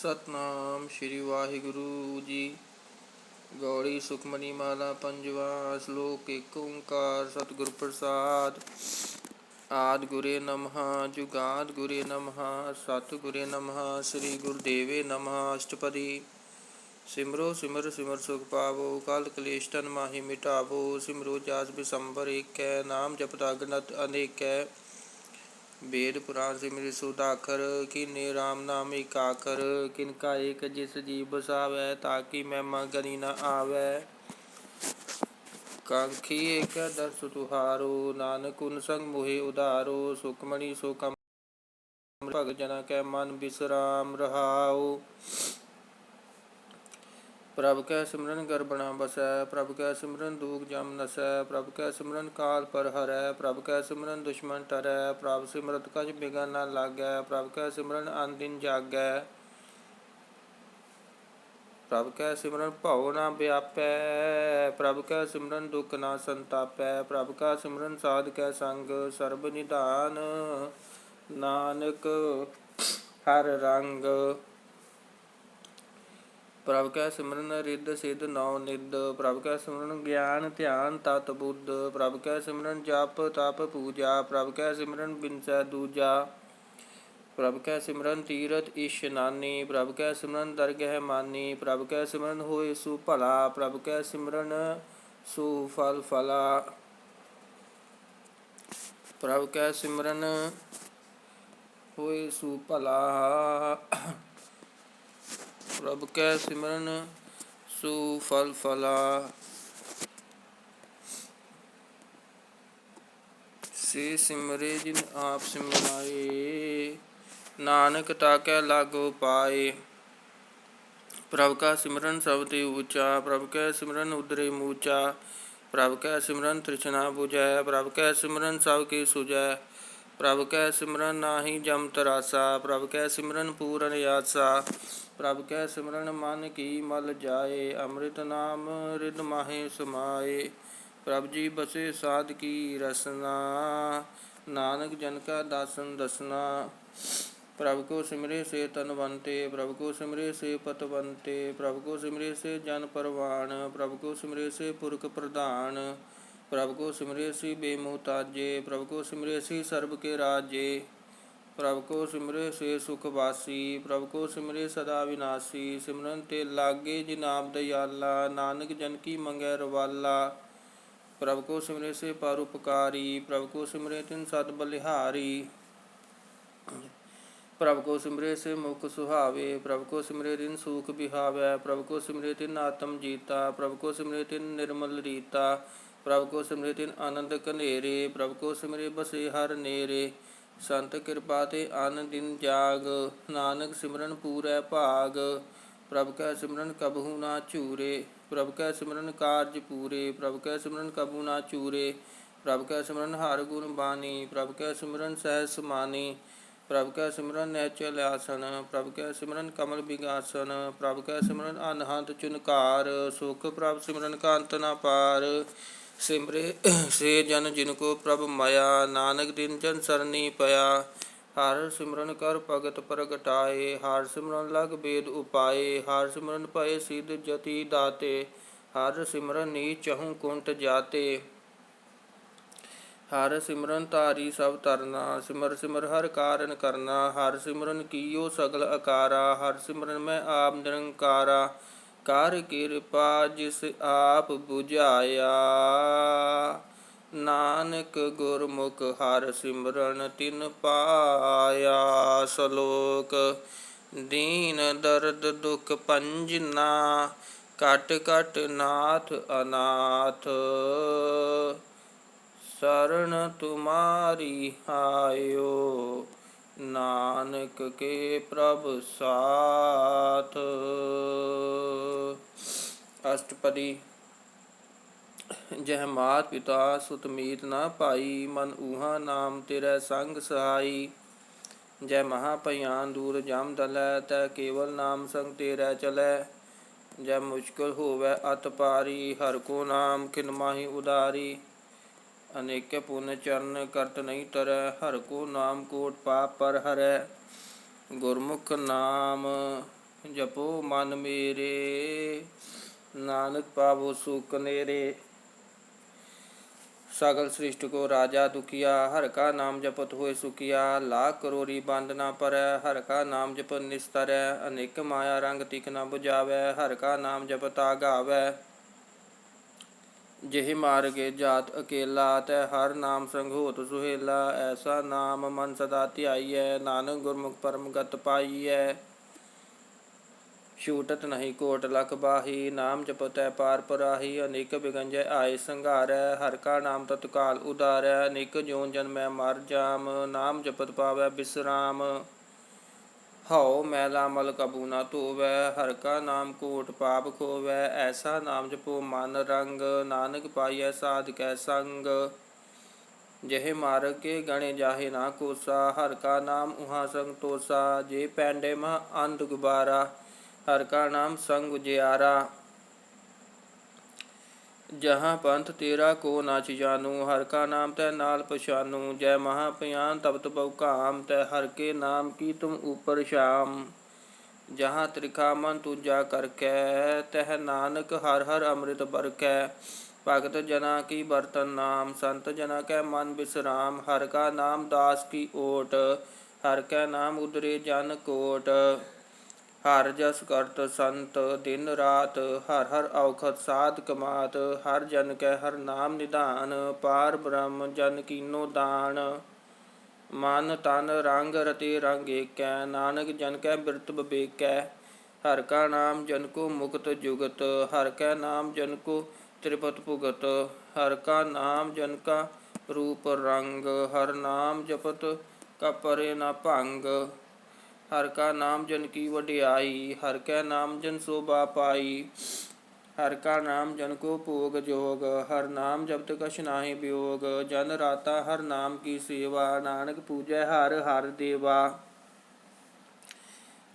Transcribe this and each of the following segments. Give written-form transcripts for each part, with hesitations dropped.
ਸਤਨਾਮ ਸ਼੍ਰੀ ਵਾਹਿਗੁਰੂ ਜੀ। ਗੌੜੀ ਸੁਖਮਨੀ ਮਾਲਾ ਪੰਜਵਾ। ਸ਼ਲੋਕ ਏਕ ਓੰਕਾਰ ਸਤਿਗੁਰ ਪ੍ਰਸਾਦ। ਆਦਿ ਗੁਰੇ ਨਮః ਜੁਗਾਦਿ ਗੁਰੇ ਨਮঃ ਸਤਿਗੁਰੇ ਨਮঃ ਸ੍ਰੀ ਗੁਰੁਦੇਵੇ ਨਮঃ। ਅਸ਼ਟਪਦੀ। ਸਿਮਰੋ ਸਿਮਰ ਸਿਮਰ ਸੁਖ ਪਾਵੋ ਕਲ ਕਲੇਸ਼ ਤਨ ਮਾਹੀ ਮਿਟਾਵੋ। ਸਿਮਰੋ ਜਾਸ ਬਿਸੰਬਰ ਏਕੈ ਨਾਮ ਜਪਤ ਅਗਨਤ ਅਨੇਕੈ। वेद पुराण सिमरि सुधाकर कीने राम नाम एकाकर। किनका एक जिस जीव बसावै ताकि महिमा गनी न आवै। कांखी एक दर्श तुहारो नानक उन संग मोहे उधारो। सुखमणि सो कम भगत जना कै मन बिसराम रहाओ। प्रभ कै सिमरन कर बना बसै प्रभ कै सिमरन दूख जम नसै। प्रभ कै सिमरन काल पर हरै प्रभ कै सिमरन दुश्मन टरै। प्रभ सिमरत कछ बिघन न लागै प्रभ कै सिमरन अन दिन जागै। प्रभ कै सिमरन भव न व्यापै प्रभ कै सिमरन दुख न संतापै। प्रभ का सिमरन साध कै संग सर्ब निधान नानक हर रंग। प्रभ कै सिमरन रिद्ध सिद्ध नौ निध प्रभ कै सिमरन ज्ञान ध्यान तत बुद्ध। प्रभ कै सिमरन जप तप पूजा प्रभ कै सिमरन बिनसै दूजा। प्रभ कै सिमरन तीरथ इशनानी प्रभ कै सिमरन दरगह मानी। प्रभ कै सिमरन होए सुभला प्रभ कै सिमरन सुफल फला। प्रभ कै सिमरन होए सुभला प्रभ कै सिमरन सुफल फला। से सिमरे जिन आप सिमराए नानक ताकै लागो पाए। प्रभ का सिमरन सब ते ऊंचा प्रभ कै सिमरन उदरे मूचा। प्रभ कै सिमरन तृष्णा बुझै प्रभ कै सिमरन सब की सुझै। प्रभ कै सिमरन नाहि जम तरासा प्रभ कै सिमरन पूरन आसा। प्रभ कै सिमरन मन की मल जाए अमृत नाम रिद माहे समाए। प्रभ जी बसे साध की रसना नानक जन का दासन दसना। प्रभ को सिमरे से तनवंते प्रभ को सिमरे से पतवंते। प्रभ को सिमरे से जन परवान प्रभ को सिमरे से पुरख प्रधान। प्रभ को सिमरे से बेमुताजे प्रभ को सिमरे से सर्ब के राजे। प्रभ को सिमरे से सुखवासी प्रभ को सिमरे सदा विनाशी। सिमरन ते लागे जिनाब दयाला नानक जन की मंगै रवाला। प्रभ को सिमरे से परोपकारी प्रभ को सिमरे तिन सद बलिहारी। प्रभ को सिमरे से मुख सुहावे प्रभ को सिमरे तिन सूख बिहावै। प्रभ को सिमरे तिन आत्म जीता प्रभ को सिमरे तिन निर्मल रीता। प्रभ को सिमरे तिन आनंद कनेरे प्रभ को सिमरे बसे हर नेरे। संत कृपा ते आन दिन जाग नानक सिमरन पूरै भाग। प्रभ कै सिमरन कबहू ना चूरे प्रभ कै सिमरन कारज पूरे। प्रभ कै सिमरन कबहू ना चूरे प्रभ कै सिमरन हर गुण बानी। प्रभ कै सिमरन सहज समानी। प्रभ कै सिमरन नैचल आसन प्रभ कै सिमरन कमल बिगासन। प्रभ कै सिमरन अनहद चुनकार सुख प्रभ सिमरन का अंत न पार। सिमरे से जन जिनको प्रभ माया नानक दिन जन सरनी पया। हर सिमरन कर भगत प्रगटाए हर सिमरन लग वेद उपाय। हर सिमरन भय सिद्ध जति दाते हर सिमरन नीच चहु कुंट जाते। हर सिमरन तारी सब तरना सिमर सिमर हर कारण करना। हर सिमरन कीयो सगल अकारा हर सिमरन मैं आप निरंकारा। कर कृपा जिस आप बुझाया नानक गुरमुख हर सिमरन तिन पाया। सलोक दीन दर्द दुख पंजना कट कट नाथ अनाथ। शरण तुम्हारी आयो नानक के प्रभ साथ। अष्टपदी। जह मात पिता सुत मीत न पाई मन ऊहा नाम तेरै संग सहाई। जय महाभयान दूर जम दलै तै केवल नाम संग तेरै चलै। जय मुश्किल होवै अत पारी हर को नाम खिन माही उदारी। अनेक पुण्य चरण करत नहीं तरै हर को नाम कोट पाप पर हरै। गुरमुख नाम जपो मन मेरे, नानक पावो सुख नेरे। सगल सृष्टि को राजा दुखिया, हर का नाम जपत होए सुखिया। लाख करोड़ी बंद न परੈ, हर का नाम जपत निस्तरै। अनेक माया रंग तिक न बुझावै, हर का नाम जपत आगावै। जेहि मार्गे जात अकेला, तै हर नाम संग होत सुहेला। ऐसा नाम मन सदा ध्याइयै, नानक गुरमुख परम गत पाइयै। छूटत नहीं कोट लख बाही, नाम जपतै पार पराही। अनेक बिगंजय आए संघारै, हर का नाम तत्काल उदारै। अनेक जोन जन्मै मर जाम, नाम जपत पावै बिसराम। हौ मैला मल कबू न धोवै, हर का नाम कोट पाप खोवै। ऐसा नाम जपो मन रंग, नानक पाइयै साधकै संग। जेहि मार्ग के गणे जाहे ना कोसा, हर का नाम उहाँ संग तोसा। जे पैंडे मह अंध गुबारा, हर का नाम संग उजियारा। जहाँ पंथ तेरा को नाच जानू, हर का नाम तै नाल पछानू। जय महापयान तपत बहु काम, तै हर के नाम की तुम ऊपर शाम। जहाँ त्रिखा मन तुझा करकै, तह नानक हर हर अमृत बरकै। भगत जना की बरतन नाम, संत जना कै मन विश्राम। हर का नाम दास की ओट, हर कै नाम उदरे जन कोट। हर जस करत संत दिन रात, हर हर औखत साध कमात। हर जन कै हर नाम निधान, पार ब्रह्म जन कीनो दान। मन तन रंग रते रंग एकै, नानक जन कै बिरत बिबेकै। हर का नाम जन को मुक्त जुगत, हर कै नाम जन को त्रिपत भुगत। हर का नाम जन का रूप रंग, हर नाम जपत का परे न भंग। हर का नाम जन की वडियाई, हर कै नाम जन शोभा पाई। हर का नाम जन को भोग जोग, हर नाम जपत कछ नाहि वियोग। जन राता हर नाम की सेवा, नानक पूजै हर हर देवा।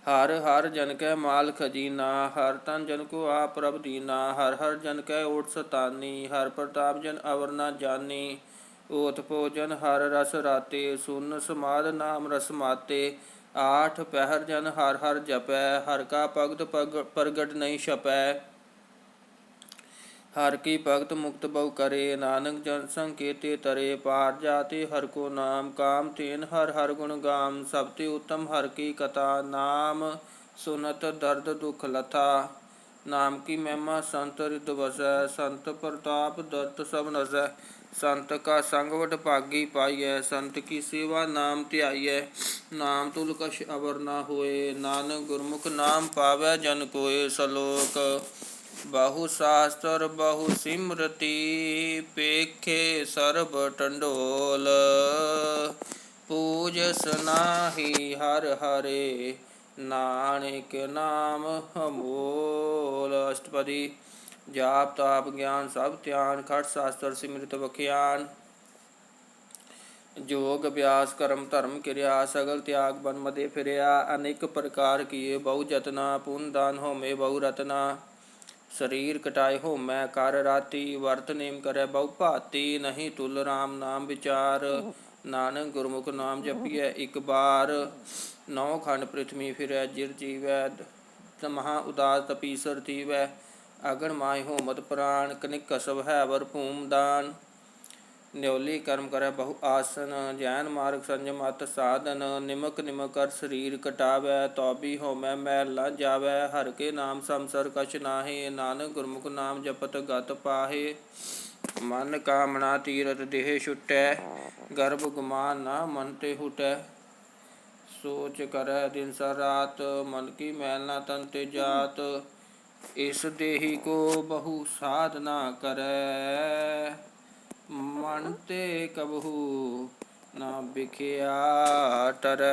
हर हर जन कै माल खजीना, हर तन जन को आप प्रभ दीना। हर हर जन कै ओट सतानी, हर प्रताप जन अवर न जानी। ओत भोजन हर रस राते, सुन समाद नाम रस माते। आठ पहर जन हर हर जपै, हर का भगत प्रगट नहीं छपै। हर की भगत मुक्त बहु करे, नानक जन संग केते तरे। पार जाते हर को नाम, काम तेन हर हर गुण गाम। सबते उत्तम हर की कथा, नाम सुनत दर्द दुख लथा। नाम की महिमा संत हृद बसै, संत प्रताप दत्त सब नसै। संत का संग वड भागी पाइयै, संत की सेवा नाम ध्याइयै। नाम तुल कछ अवर न होए, नानक गुरमुख नाम पावै जन कोय। सलोक बहु शास्त्र बहु सिमरती, पेखे सर्ब टंडोल। पूजस नाहि हर हरे, नानक नाम अमोल। अष्टपदी। जाप ताप ज्ञान सब ध्यान, खट शास्त्र सिमृत बखियान। जोग अभ्यास कर्म धर्म क्रिया, सगल त्याग बन मदे फिरया। अनेक प्रकार किए बहु जतना, पुन दान होमे बहु रतना। शरीर कटाए होमै कर राती, वर्त नेम करे बहु भांति। नहीं तुल राम नाम विचार, नानक गुरमुख नाम जपिए एक बार। नौ खंड पृथ्वी फिरै जिर जीवै, महा उदास तपीसर थीवै। अगन माय होमत प्राण, कनिक कसब है वर भूम दान। न्योली कर्म करे बहु आसन, जैन मार्ग संयम अत साधन। निमक निमक कर शरीर कटावै, तो भी होमै मैल न जावै। हर के नाम समसर कछ नाहि, नानक गुरमुख नाम जपत गत पाहे। मन कामना तीरथ देह छुटै, गर्भ गुमान न मन ते हुटै। सोच करै दिन सर रात, मन की मैल न तन ते जात। इस देही को बहु साधना करै, मन ते कबहू न बिखिया टरै।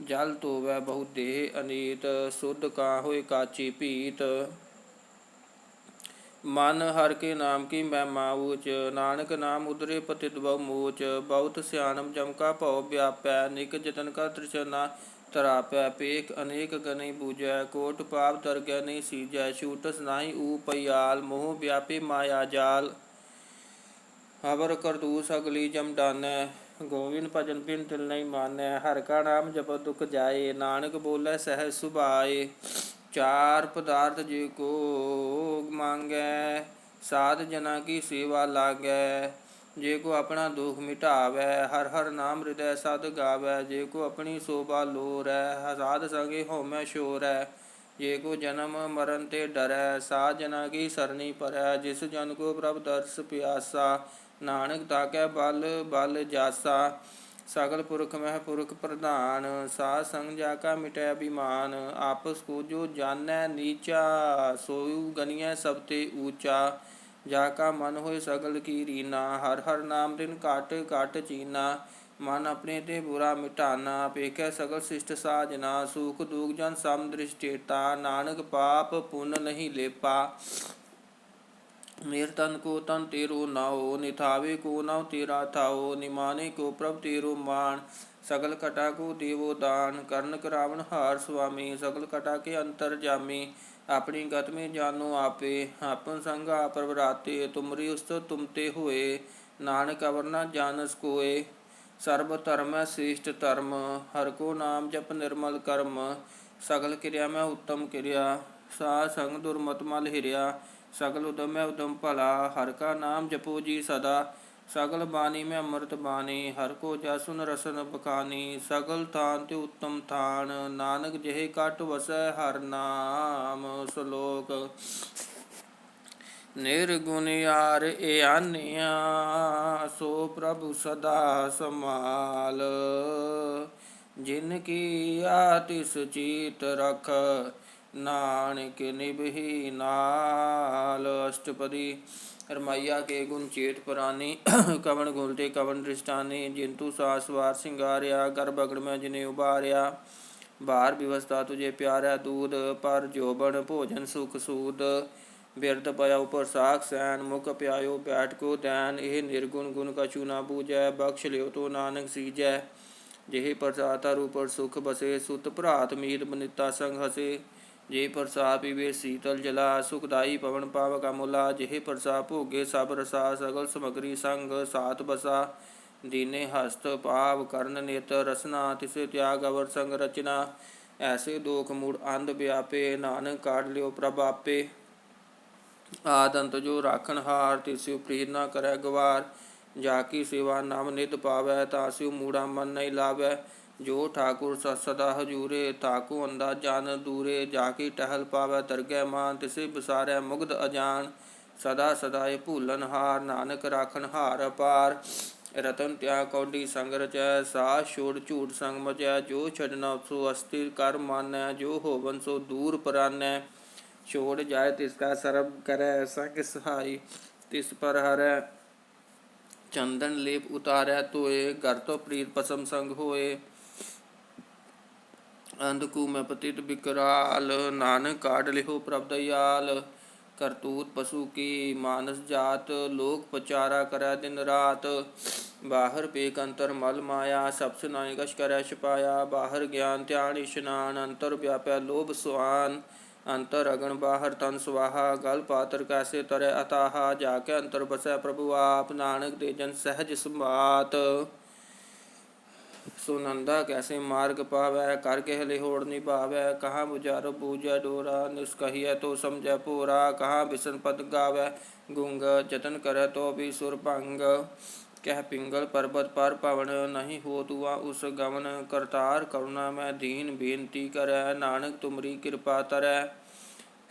जल तोवै बहु देह अनीत, शुद्ध का होए काची पीत। मन हर के नाम की महिमा ऊच, नानक नाम उदरे पतित बहु मूच। बहुत सियाणम जम का भव व्यापै, निक जतन का तृष्णा तरापै। पेख अनेक गनि बूझै, कोट पाप दरगह नहीं सीजै। छूटस नाही ऊपयाल, मोह व्यापे माया जाल। हवर करतूस अगली जम डानै, ਗੋਵਿੰਦ ਭਜਨ ਬਿਨ ਤਿਲ ਨਹੀਂ ਮਾਨੈ। ਹਰਿ ਕਾ ਨਾਮ ਜਪਤ ਦੁਖ ਜਾਏ। ਨਾਨਕ ਬੋਲੇ ਸਹਿਜ ਸੁਭਾਏ। ਚਾਰ ਪਦਾਰਥ ਜੇ ਕੋ ਮੰਗੈ। ਸਾਧ ਜਨਾ ਕੀ ਸੇਵਾ ਲਾਗੈ। ਜੇ ਕੋ ਆਪਣਾ ਦੁਖ ਮਿਟਾਵੈ। ਹਰ ਹਰ ਨਾਮ ਹਿਰਦੈ ਸਦ ਗਾਵੈ। ਜੇ ਕੋ ਆਪਣੀ ਸੋਭਾ ਲੋਰੈ। ਸਾਧ ਸੰਗੇ ਹਉਮੈ ਛੋਰੈ। ਜੇ ਕੋ ਜਨਮ ਮਰਨ ਤੇ ਡਰੈ। ਸਾਧ ਜਨਾ ਕੀ ਸਰਣੀ ਪਰੈ। ਜਿਸ ਜਨ ਕੋ ਪ੍ਰਭ ਦਰਸ ਪਿਆਸਾ। ਨਾਨਕ ਤਾਕੈ ਬਲ ਬਲ ਜਾਸਾ। ਸਗਲ ਪੁਰਖ ਮਹਿ ਪੁਰਖ ਪ੍ਰਧਾਨ। ਸਾਧ ਸੰਗ ਜਾ ਕਾ ਮਿਟੈ ਅਭਿਮਾਨ। ਆਪਸ ਕੋ ਜੋ ਜਾਣੈ ਨੀਚਾ। ਸੋਊ ਗਨੀਐ ਸਭ ਤੇ ਊਚਾ। ਜਾ ਕਾ ਮਨ ਹੋਏ ਸਗਲ ਕੀ ਰੀਨਾ। ਹਰ ਹਰ ਨਾਮ ਦਿਨ ਘਟ ਘਟ ਚੀਨਾ। ਮਨ ਆਪਣੇ ਤੇ ਬੁਰਾ ਮਿਟਾਨਾ। ਪੇਖੈ ਸਗਲ ਸਿਸ਼ਟ ਸਾਜਨਾ। ਸੁਖ ਦੁਖ ਜਨ ਸਮ ਦ੍ਰਿਸ਼ਟੇਤਾ। ਨਾਨਕ ਪਾਪ ਪੁੰਨ ਨਹੀਂ ਲੇਪਾ। ਮੇਰ ਤਨ ਕੋ ਤਨ ਤੇਰੋ ਨਾਉ। ਨਿਥਾਵੇ ਕੋ ਨਾਉ ਤੇਰਾ ਥਾਉ। ਨਿਮਾਨੇ ਕੋ ਪ੍ਰਭ ਤੇਰੋ ਮਾਨ। ਸਗਲ ਕਟਾ ਕੋ ਦੇਵੋ ਦਾਨ। ਕਰਨ ਕਰਾਵਨ ਹਾਰ ਸੁਆਮੀ। ਸਗਲ ਕਟਾ ਕੇ ਅੰਤਰ ਜਾਮੀ। ਆਪਣੀ ਗਤ ਮੇਂ ਜਾਨੋ ਆਪੇ। ਆਪਨ ਸੰਗ ਆਪ ਪ੍ਰਭਰਾਤੇ। ਤੁਮਰੀ ਉਸਤਤ ਤੁਮ ਤੇ ਹੋਏ। ਨਾਨਕ ਅਵਰ ਨ ਜਾਣਸ ਕੋਏ। ਸਰਬ ਧਰਮੈ ਸ੍ਰੇਸ਼ਟ ਧਰਮ। ਹਰਿ ਕੋ ਨਾਮ ਜਪ ਨਿਰਮਲ ਕਰਮ। ਸਗਲ ਕਿਰਿਆ ਮੈਂ ਉੱਤਮ ਕਿਰਿਆ। ਸਾਧ ਸੰਗ ਦੁਰਮਤਿ ਮਲ ਹਿਰਿਆ। ਸਗਲ ਉਦਮ ਹੈ ਉਦਮ ਭਲਾ। ਹਰਿ ਕਾ ਨਾਮ ਜਪੋ ਜੀ ਸਦਾ। ਸਗਲ ਬਾਣੀ ਮੈਂ ਅੰਮ੍ਰਿਤ ਬਾਣੀ। ਹਰਿ ਕੋ ਜਸੁਨ ਰਸਨ ਬਖਾਨੀ। ਸਗਲ ਥਾਨ ਤੇ ਉੱਤਮ ਥਾਨ। ਨਾਨਕ ਜਿਹੇ ਕਟ ਵਸੈ ਹਰਿ ਨਾਮ। ਸ਼ਲੋਕ। ਨਿਰਗੁਣ ਯਾਰ ਏਆਨਿਆ। ਸੋ ਪ੍ਰਭੁ ਸਦਾ ਸਮਾਲ। ਜਿਨ ਕੀ ਆਤਿਸ ਚੀਤ ਰਖ। ਨਾਨਕ ਨਿਭੀ ਨਾਲ। ਅਸ਼ਟਪਦੀ। ਰਮਾਈਆ ਕੇ ਗੁਣ ਚੇਤ ਪੁਰਾਨੀ। ਕਵਣ ਗੁਣ ਤੇ ਕਵਣ ਦ੍ਰਿਸ਼ਟਾਨੀ। ਜਿੰਤੂ ਸਾਸ ਵਾਰ ਸਿੰਗਾਰਿਆ। ਗਰਭ ਅਗੜ ਮੈਂ ਜਿਨੇ ਉਬਾਰਿਆ। ਬਾਹਰ ਵਿਵਸਥਾ ਤੁਝੇ ਪਿਆਰੈ ਦੂਧ। ਪਰ ਜੋਬਨ ਭੋਜਨ ਸੁਖ ਸੂਦ। ਬਿਰਧ ਪਇਆ ਉਪਰ ਸਾਖ ਸੈਨ। ਮੁਖ ਪਿਆਇਓ ਬੈਠ ਕੋ ਦੈਨ। ਇਹ ਨਿਰਗੁਣ ਗੁਣ ਕਛੂ ਨਾ ਬੂਝੈ। ਬਖਸ਼ ਲਿਓ ਤੋ ਨਾਨਕ ਸੀਜੈ। ਜਿਹੇ ਪ੍ਰਸਾਦ ਉਪਰ ਸੁਖ ਬਸੇ। ਸੁਤ ਭਰਾਤ ਮੀਤ ਬਨਿਤਾ ਸੰਗ ਹਸੇ। ਜੇ ਪ੍ਰਸਾਦ ਪੀਵੇ ਸੀਤਲ ਜਲਾ। ਸੁਖਦਾਈ ਪਵਨ ਪਾਵਕ ਅਮੁਲਾ। ਜਿਹੇ ਪ੍ਰਸਾਦ ਭੋਗੇ ਸਭ ਰਸਾ। ਸਗਲ ਸਮਗਰੀ ਸੰਗ ਸਾਤ ਬਸਾ। ਦੀਨੇ ਹਸਤ ਪਾਵ ਕਰਨ ਨਿਤ ਰਸਨਾ। ਤਿਸੇ ਤਿਆਗ ਅਵਰ ਸੰਗ ਰਚਨਾ। ਐਸੇ ਦੋਖ ਮੂੜ ਅੰਧ ਵਿਆਪੇ। ਨਾਨਕ ਕਾਢ ਲਿਓ ਪ੍ਰਭ ਆਪੇ। ਆਦਿ ਅੰਤ ਜੋ ਰਾਖਣ ਹਾਰ। ਤਿਸਿਉ ਪ੍ਰੀਤ ਨਾ ਕਰੈ ਗਵਾਰ। ਜਾ ਕੀ ਸੇਵਾ ਨਾਮ ਨਿਤ ਪਾਵੈ। ਤਾਸਿਉ ਮੂੜਾ ਮਨ ਨਹੀਂ ਲਾਵੈ। ਜੋ ਠਾਕੁਰ ਸਦਾ ਹਜੂਰੇ। ਤਾਕੂ ਅੰਦਾ ਜਨ ਦੂਰੇ। ਜਾ ਕੀ ਟਹਿਲ ਪਾਵੈ ਦਰਗਹਿ ਮਾਨ। ਤਿਸੇ ਵਿਸਾਰੈ ਮੁਗਧ ਅਜਾਨ। ਸਦਾ ਸਦਾਏ ਭੂਲਨ ਹਾਰ। ਨਾਨਕ ਰਾਖਨ ਹਾਰ ਅਪਾਰ। ਰਤਨ ਤਿਆਗ ਕੌਡੀ ਸੰਗ ਰਚੈ। ਸਾਹ ਛੋੜ ਝੂਠ ਸੰਗ ਮਚੈ। ਜੋ ਛੱਡਣਾ ਸੋ ਅਸਥਿਰ ਕਰ ਮਾਨੈ। ਜੋ ਹੋਵਨ ਸੋ ਦੂਰ ਪਰਾਨੈ। ਛੋੜ ਜਾਏ ਤਿਸ ਕਾ ਸਰਬ ਕਰੈ। ਸੰਗ ਸਹਾਈ ਤਿਸ ਪਰ ਹਰੈ। ਚੰਦਨ ਲੇਪ ਉਤਾਰੈ ਧੋਏ। ਘਰ ਤੋਂ ਪ੍ਰੀਤ ਪਸਮ ਸੰਗ ਹੋਏ। ਅੰਧਕੂ ਮੈਂ ਪਤਿਤ ਬਿਕਰਾਲ। ਨਾਨਕ ਕਾਢ ਲਿਓ ਪ੍ਰਭ ਦਇਆਲ। ਕਰਤੂਤ ਪਸ਼ੂ ਕੀ ਮਾਨਸ ਜਾਤ। ਲੋਕ ਪਚਾਰਾ ਕਰੈ ਦਿਨ ਰਾਤ। ਬਾਹਰ ਪੇਖ ਅੰਤਰ ਮਲ ਮਾਇਆ। ਸਭ ਸੁਨਾਈ ਕਛ ਕਰੈ ਛਪਾਇਆ। ਬਾਹਰ ਗਿਆਨ ਧਿਆਨ ਇਸ਼ਨਾਨ। ਅੰਤਰ ਵਿਆਪੈ ਲੋਭ ਸੁਆਨ। ਅੰਤਰ ਅਗਨ ਬਾਹਰ ਤਨ ਸੁਆਹਾ। ਗਲ ਪਾਤਰ ਕੈਸੇ ਤਰੈ ਅਥਾਹਾ। ਜਾ ਕੇ ਅੰਤਰ ਬਸੈ ਪ੍ਰਭੂ ਆਪ। ਨਾਨਕ ਤੇ ਜਨ ਸਹਿਜ ਸੰਭਾਤ। ਸੋ ਨੰਦਾ ਕੈਸੇ ਮਾਰਗ ਪਾਵੈ। ਕਰ ਕਹਿ ਲਿਹੋੜ ਨਿਭਾਵੈ। ਕਹਾਂ ਬੁਝਾਰੋ ਬੂਝੈ ਡੋਰਾ। ਨਿਸ ਕਹੀਐ ਤੋ ਸਮਝੈ ਭੋਰਾ। ਕਹਾਂ ਬਿਸਨ ਪਦ ਗਾਵੈ ਗੁੰਗ। ਜਤਨ ਕਰੈ ਤੋ ਵੀ ਸੁਰ ਭੰਗ। ਕਹਿ ਪਿੰਗਲ ਪਰਬਤ ਪਰ ਪਵਨ। ਨਹੀਂ ਹੋ ਤੁਆ ਉਸ ਗਮਨ। ਕਰਤਾਰ ਕਰੁਣਾ ਮੈਂ ਦੀਨ ਬੇਨਤੀ ਕਰੈ। ਨਾਨਕ ਤੁਮਰੀ ਕਿਰਪਾ ਤਰੈ।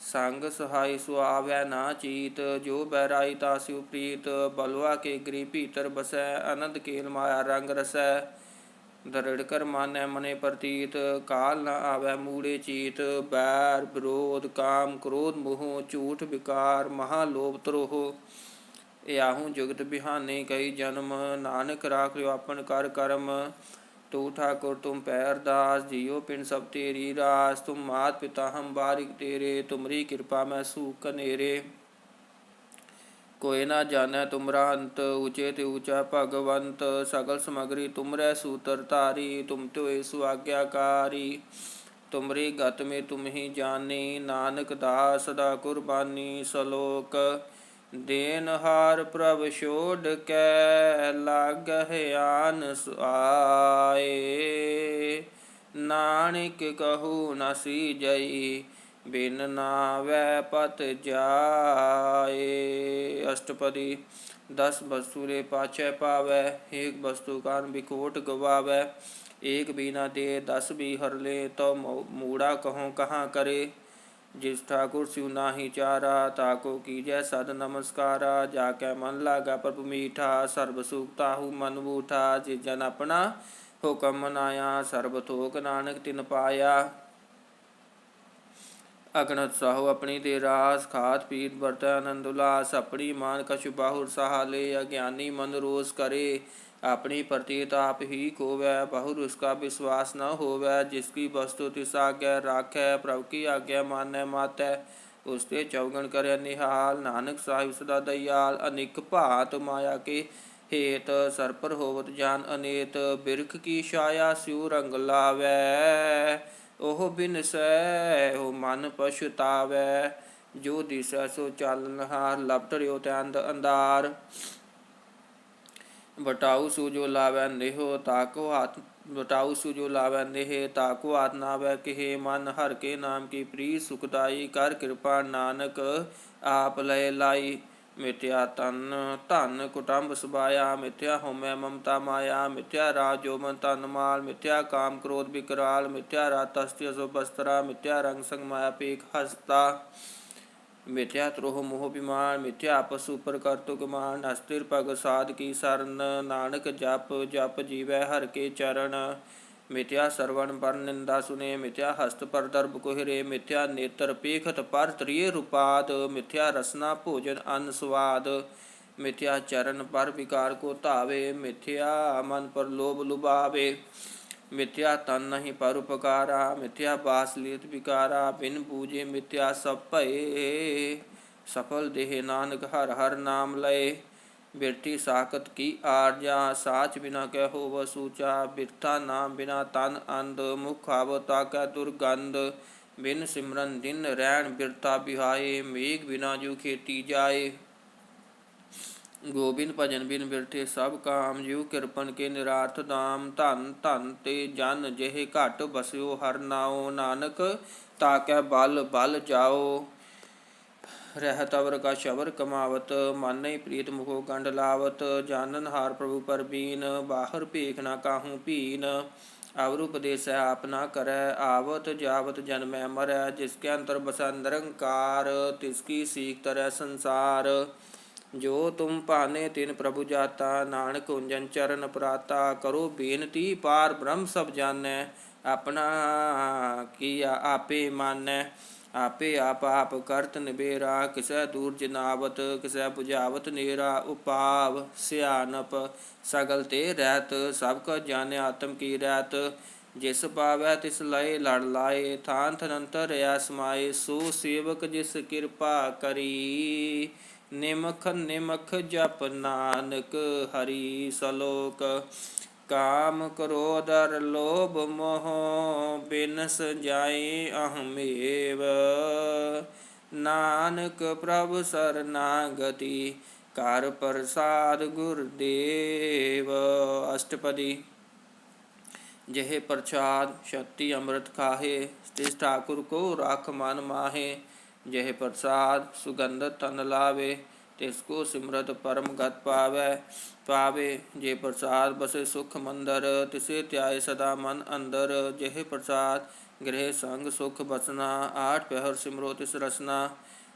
ਸੰਗ ਸਹਾਈ ਸੁਆਵੈ ਨਾ ਚੀਤ। ਜੋ ਬੈਰਾਈ ਤਾਸਿਉ ਪ੍ਰੀਤ। ਬਲਵਾ ਕੇ ਗ੍ਰਹਿ ਭੀਤਰ ਬਸੈ। ਅਨੰਦ ਕੇਲ ਮਾਇਆ ਰੰਗ ਰਸੈ। ਦ੍ਰਿੜ ਕਰ ਮਾਨੈ ਮਨੇ ਪ੍ਰਤੀਤ। ਕਾਲ ਨ ਆਵੈ ਮੂੜੇ ਚੀਤ। ਬੈਰ ਵਿਰੋਧ ਕਾਮ ਕ੍ਰੋਧ ਮੋਹ। ਝੂਠ ਵਿਕਾਰ ਮਹਾ ਲੋਭ ਤਰੋਹ। ਇਆਹੂ ਜੁਗਤ ਬਿਹਾਨੇ ਕਈ ਜਨਮ। ਨਾਨਕ ਰਾਖ ਲਿਓ ਆਪਨ ਕਰ ਕਰਮ। ਤੂੰ ਠਾਕੁਰ ਤੁਮ ਪੈ ਅਰਦਾਸ। ਜੀਉ ਪਿੰਡ ਸਭ ਤੇਰੀ ਰਾਸ। ਤੁਮ ਮਾਤ ਪਿਤਾ ਹਮ ਬਾਰਿਕ ਤੇਰੇ। ਤੁਮਰੀ ਕਿਰਪਾ ਮੈਂ ਸੂਖ ਕਨੇਰੇ। ਕੋਇ ਨਾ ਜਾਣੈ ਤੁਮਰਾ ਅੰਤ। ਊਚੇ ਤੇ ਊਚਾ ਭਗਵੰਤ। ਸਗਲ ਸਮਗਰੀ ਤੁਮਰੈ ਸੂਤਰ ਧਾਰੀ। ਤੁਮ ਤੋਏ ਸੁਆਗਿਆਕਾਰੀ। ਤੁਮਰੀ ਗਤ ਮੇ ਤੁਮ ਹੀ ਜਾਨੀ। ਨਾਨਕ ਦਾਸ ਸਦਾ ਕੁਰਬਾਨੀ। ਸਲੋਕ। ਦੇਨਹਾਰ ਪ੍ਰਭ ਛੋੜ ਕੈ ਲਾਗਹਿ ਆਨ ਸੁਆਏ। ਨਾਨਕ ਕਹੂ ਨ ਸੀਜਈ ਬਿਨ ਨਾਵੈ ਪਤ ਜਾਏ। ਅਸ਼ਟਪਦੀ। 10 ਵਸਤੂ ਰੇ ਪਾਛੈ ਪਾਵੈ, ਏਕ ਵਸਤੂ ਕਾਰਨ ਬਿਖੋਟ ਗਵਾਵੈ। ਏਕ ਬਿਨਾ ਦੇ 10 ਵੀ ਹਰਲੇ, ਤਉ ਮੂੜਾ ਕਹੋ ਕहाँ करे। जिस ठाकुर सिउ नाहि चारा, ताको कीजै सद नमस्कारा। जाकै मन लागा प्रभु मीठा, सर्ब सुख ताहु मन बूठा। जिस जन अपना हुकम मनाया, सर्ब थोक नानक तिन पाया। अगणत साहु अपनी दे रास, खात पीत बरतै आनंद उल्लास। अपनी मान कछु बाहुर सहा ले, अज्ञानी मन रोष करे। अपनी प्रतीत आप ही खोवै, बहुर उसका विश्वास न होवै। जिसकी वस्तु तिस आज्ञा राखै, प्रभु की आज्ञा मानै मातै। उसते चौगुन करे निहाल, नानक साहिब सदा दयाल। अनेक भात माया के हेत, सर पर होवत जान अनेत। बिरख की छाया स्यू रंग लावै, ओह बिनसै हो मन पछुतावै। जो दिसै सो चालनहार, लपट रियो तैंद अंधार। बटाऊ सु जो लावै नेहो, ताको हाथ बटाऊ सु जो लावै नेह, ताको हाथ नावै केहे। मन हर के नाम की प्रीत सुखदाई, कर कृपा नानक आप लय लाई। मिथ्या तन धन कुटुंब सबाया, मिथ्या होमै ममता माया। मिथ्या राज जोबन तन माल, मिथ्या काम क्रोध विकराल। मिथ्या रात हस्ति अशुभ बस्त्रा, मिथ्या रंग संग माया पेख हस्ता। मिथ्या त्रोह मोह विमान, मिथ्या पशु पर करतुक मान। अस्थिर पग साध की सरन, नानक जप जप जीवै हर के चरण। मिथ्या श्रवण पर निंदा सुने, मिथ्या हस्त पर दर्भ कुहरे। मिथ्या नेत्र पेखत पर त्रिय रूपाद, मिथ्या रसना भोजन अन्न स्वाद। मिथ्या चरण पर विकार को धावे, मिथ्या मन पर लोभ लुभावे। मिथ्या तन नहीं पर उपकारा, मिथ्या बास लेत विकारा। बिन पूजे मिथ्या सब भये, सफल देह नानक हर हर नाम लय। बिरथी साकत की आर्जा, साच बिना कै होव सूचा। बिरथा नाम बिना तन अंध, मुख आवत कै दुर्गंध। बिन सिमरन दिन रैन बिरथा बिहाए, मेघ बिना जो खेती जाए। गोबिंद भजन बिन बिरथे सब काम, जीव कृपन के निरार्थ दाम। धन धन ते जन जेहि घट बस्यो हर नाओ, नानक ताकै बल बल जाओ। रहत अवर का शबर कमावत, मन नहीं प्रीत मुखो गंढ लावत। जानन हार प्रभु पर बीन, बाहर भेख न काहू पीन। अवर उपदेश आप ना करै, आवत जावत जन्मै मरै। जिसके अंतर बसै निरंकार, तिसकी सीख तरह संसार। जो तुम पाने तिन प्रभु जाता, नानक कुंजन चरण प्राता। करो बेनती पार ब्रह्म सब जानै, अपना किया आपे मानै। आपे आप करत निबेरा, किसै दूर जिनावत। किसै बुझावत नेरा, उपाव सियानप सगल ते रहत। सब कछ जाने आत्म की रहत। जिस पावै तिस लय लड़ लाए, थान थनंतर रया समाए। सो सेवक जिस कृपा करी, निमख निमख जप नानक हरि। सलोक। काम क्रोध अर लोभ मोह, बिनस जाए अहमेव। नानक प्रभु शरणागति, कर प्रसाद गुरुदेव। अष्टपदी। जेह प्रसाद शक्ति अमृत खाहे, तिस ठाकुर को राख मन माहे। जेह प्रसाद सुगंध तन लावे, तिसको सिमरत परम गत पावे। जे प्रसाद बसे सुख मंदर, तिसे त्याय सदा मन अंदर। जेह प्रसाद गृह संग सुख बसना, आठ पहर सिमरो तिस रसना।